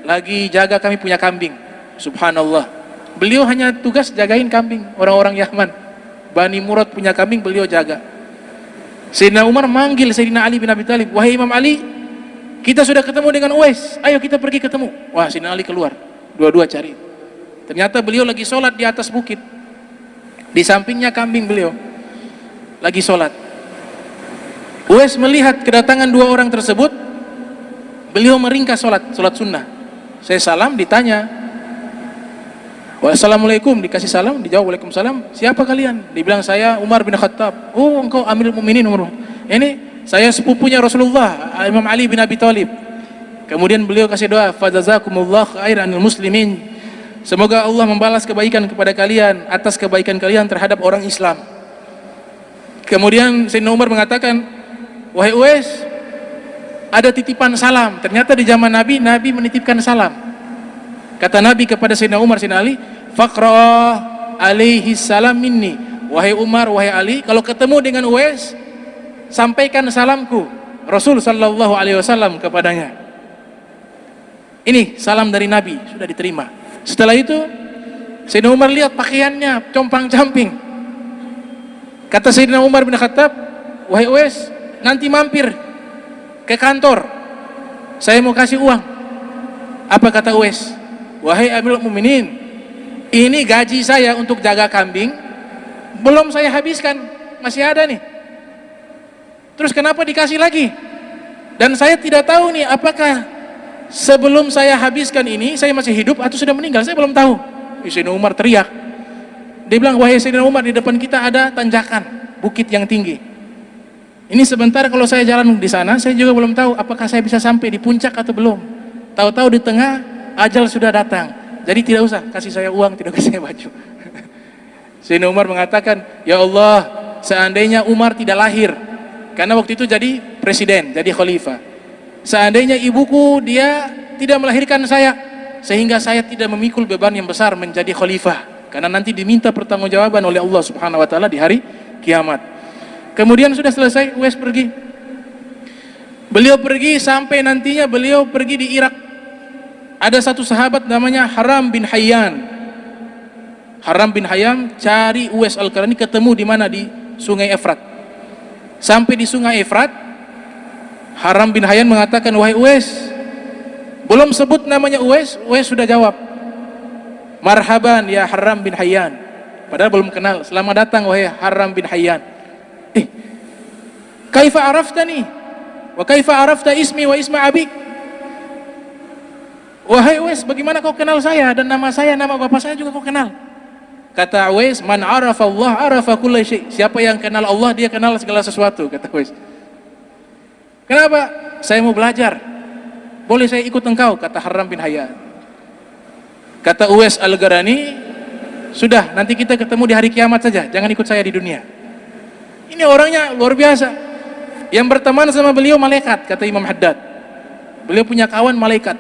Lagi jaga kami punya kambing. Subhanallah. Beliau hanya tugas jagain kambing orang-orang Yaman. Bani Murad punya kambing, beliau jaga. Sayyidina Umar manggil Sayyidina Ali bin Abi Thalib, wahai Imam Ali, kita sudah ketemu dengan Uwais, ayo kita pergi ketemu. Wah, Sayyidina Ali keluar, dua-dua cari. Ternyata beliau lagi sholat di atas bukit, di sampingnya kambing beliau lagi sholat. Uwais melihat kedatangan 2 orang tersebut, beliau meringkas sholat sunnah. Saya salam, ditanya, wassalamualaikum, dikasih salam, dijawab waalaikumsalam. Siapa kalian? Dibilang, saya Umar bin Khattab. Oh, engkau Amirul Mukminin Umar. Ini saya sepupunya Rasulullah, Imam Ali bin Abi Thalib. Kemudian beliau kasih doa, fajazakumullah khairanil muslimin. Semoga Allah membalas kebaikan kepada kalian atas kebaikan kalian terhadap orang Islam. Kemudian Sayyidina Umar mengatakan, wahai Uwais, ada titipan salam. Ternyata di zaman Nabi menitipkan salam. Kata Nabi kepada Sayyidina Umar, Sayyidina Ali, faqra alaihi salam minni. Wahai Umar, wahai Ali, kalau ketemu dengan Uwais, sampaikan salamku Rasul sallallahu alaihi wasallam kepadanya. Ini salam dari Nabi, sudah diterima. Setelah itu Sayyidina Umar lihat pakaiannya compang-camping. Kata Sayyidina Umar bin Khattab, wahai Uwais, nanti mampir ke kantor, saya mau kasih uang. Apa kata Uwais? Wahai Amirul Mukminin, ini gaji saya untuk jaga kambing, belum saya habiskan, masih ada nih. Terus kenapa dikasih lagi? Dan saya tidak tahu nih, apakah sebelum saya habiskan ini saya masih hidup atau sudah meninggal, saya belum tahu. Sayyidina Umar teriak. Dia bilang, wahai Sayyidina Umar, di depan kita ada tanjakan, bukit yang tinggi. Ini sebentar kalau saya jalan di sana, saya juga belum tahu apakah saya bisa sampai di puncak atau belum. Tahu-tahu di tengah ajal sudah datang. Jadi tidak usah kasih saya uang, tidak kasih saya baju. Sayyidina Umar mengatakan, ya Allah, seandainya Umar tidak lahir, karena waktu itu jadi presiden, jadi khalifah. Seandainya ibuku dia tidak melahirkan saya, sehingga saya tidak memikul beban yang besar menjadi khalifah, karena nanti diminta pertanggungjawaban oleh Allah Subhanahu wa taala di hari kiamat. Kemudian sudah selesai, Uwais pergi. Beliau pergi sampai nantinya beliau pergi di Irak. Ada satu sahabat namanya Haram bin Hayyan. Haram bin Hayyan cari Uwais Al-Qarani, ketemu di mana? Di Sungai Efrat. Sampai di Sungai Efrat, Haram bin Hayyan mengatakan, wahai Uwais, belum sebut namanya Uwais, Uwais sudah jawab, marhaban ya Haram bin Hayyan. Padahal belum kenal. Selamat datang wahai Haram bin Hayyan. Kaifa araftani wa kaifa arafta ismi wa isma abik? Wahai Uwais, bagaimana kau kenal saya dan nama saya, nama bapak saya juga kau kenal? Kata Uwais, man arafa Allah arafa kulla syai. Siapa yang kenal Allah, dia kenal segala sesuatu, kata Uwais. Kenapa? Saya mau belajar. Boleh saya ikut engkau, kata Haram bin Hayyan. Kata Uwais Al-Qarani, sudah, nanti kita ketemu di hari kiamat saja, jangan ikut saya di dunia. Ini orangnya luar biasa. Yang berteman sama beliau malaikat, kata Imam Haddad. Beliau punya kawan malaikat.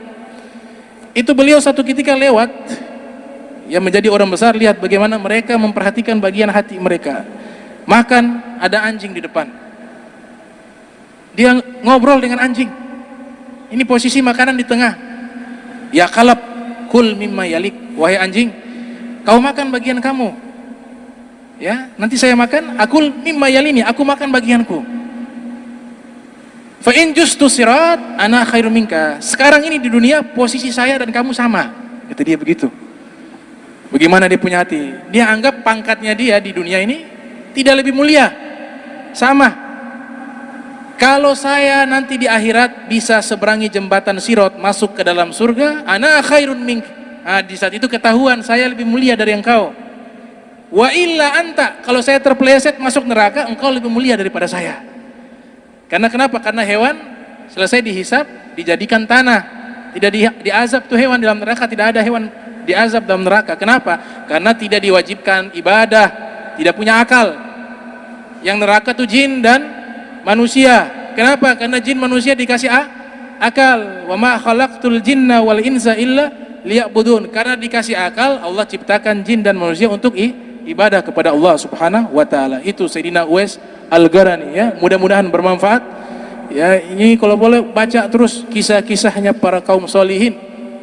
Itu beliau satu ketika lewat, yang menjadi orang besar, lihat bagaimana mereka memperhatikan bagian hati mereka. Makan, ada anjing di depan, dia ngobrol dengan anjing. Ini posisi makanan di tengah. Ya kalab, kul mimma yalik. Wahai anjing, kau makan bagian kamu, ya nanti saya makan. Akul mimma yalini, aku makan bagianku. Fa in justu sirat ana khairum minka. Sekarang ini di dunia posisi saya dan kamu sama, kata dia begitu. Bagaimana dia punya hati? Dia anggap pangkatnya dia di dunia ini tidak lebih mulia, sama. Kalau saya nanti di akhirat bisa seberangi jembatan Sirat masuk ke dalam surga, ana khairun mink. Di saat itu ketahuan saya lebih mulia dari engkau. Wa illa anta, kalau saya terpeleset masuk neraka, engkau lebih mulia daripada saya. Karena kenapa? Karena hewan selesai dihisap, dijadikan tanah, tidak diazab tuh hewan dalam neraka, tidak ada hewan diazab dalam neraka. Kenapa? Karena tidak diwajibkan ibadah, tidak punya akal. Yang neraka tuh jin dan manusia. Kenapa? Karena jin manusia dikasih akal. Wa ma khalaqtul jinna wal insa illa liya'budun. Karena dikasih akal, Allah ciptakan jin dan manusia untuk ibadah kepada Allah Subhanahu wa taala. Itu Sayyidina Uwais Al-Qarani, ya. Mudah-mudahan bermanfaat. Ya, ini kalau boleh baca terus kisah-kisahnya para kaum solihin,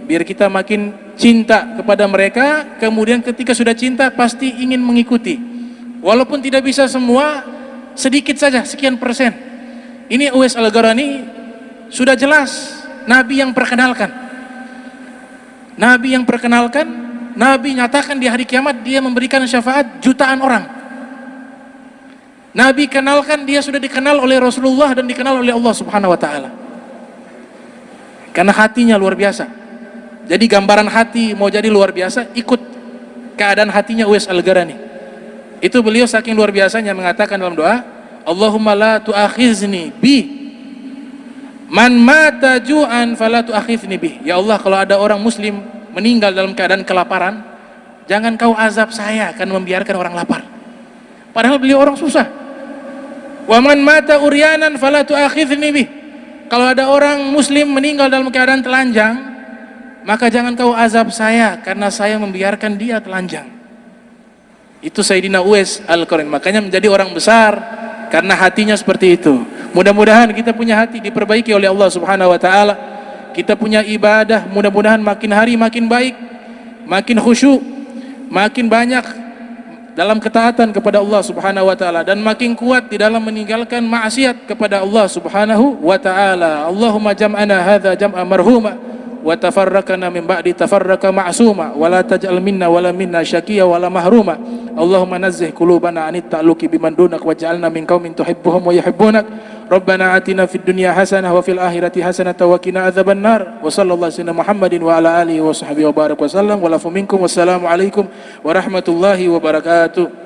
biar kita makin cinta kepada mereka. Kemudian ketika sudah cinta pasti ingin mengikuti, walaupun tidak bisa semua, sedikit saja, sekian persen. Ini Uwais Al-Qarani sudah jelas Nabi yang perkenalkan. Nabi yang perkenalkan, Nabi nyatakan di hari kiamat dia memberikan syafaat jutaan orang. Nabi kenalkan, dia sudah dikenal oleh Rasulullah dan dikenal oleh Allah Subhanahu wa taala. Karena hatinya luar biasa. Jadi gambaran hati mau jadi luar biasa, ikut keadaan hatinya Uwais Al-Qarani. Itu beliau saking luar biasanya mengatakan dalam doa, Allahumma la tu'akhizni bi man mata ju'an fala tu'akhizni bi. Ya Allah, kalau ada orang muslim meninggal dalam keadaan kelaparan, jangan kau azab saya akan membiarkan orang lapar. Padahal beliau orang susah. Wa man mata uryanan fala tu'akhizni bi. Kalau ada orang muslim meninggal dalam keadaan telanjang, maka jangan kau azab saya karena saya membiarkan dia telanjang. Itu Sayyidina Uwais Al-Qarani. Makanya menjadi orang besar karena hatinya seperti itu. Mudah-mudahan kita punya hati diperbaiki oleh Allah Subhanahu wa taala. Kita punya ibadah mudah-mudahan makin hari makin baik, makin khusyuk, makin banyak dalam ketaatan kepada Allah Subhanahu wa taala dan makin kuat di dalam meninggalkan maksiat kepada Allah Subhanahu wa taala. Allahumma jam'ana hadza jam'a marhuma wa tafarraqana min ba'di tafarraqa ma'suma wa la taj'al minna wala minna syaqiyya wala mahruma. Allahumma nazzih qulubana anit ta'alluqi biman dunak waj'alna min qaumin tuhibbuhum wa yuhibbunak. Rabbana atina fid dunya hasanah wa fil akhirati hasanah wa qina adzabannar. Wa sallallahu alaihi Muhammadin wa ala alihi wa sahbihi wa barak wa sallam wa lafu minkum. Wassalamu alaikum warahmatullahi wabarakatuh.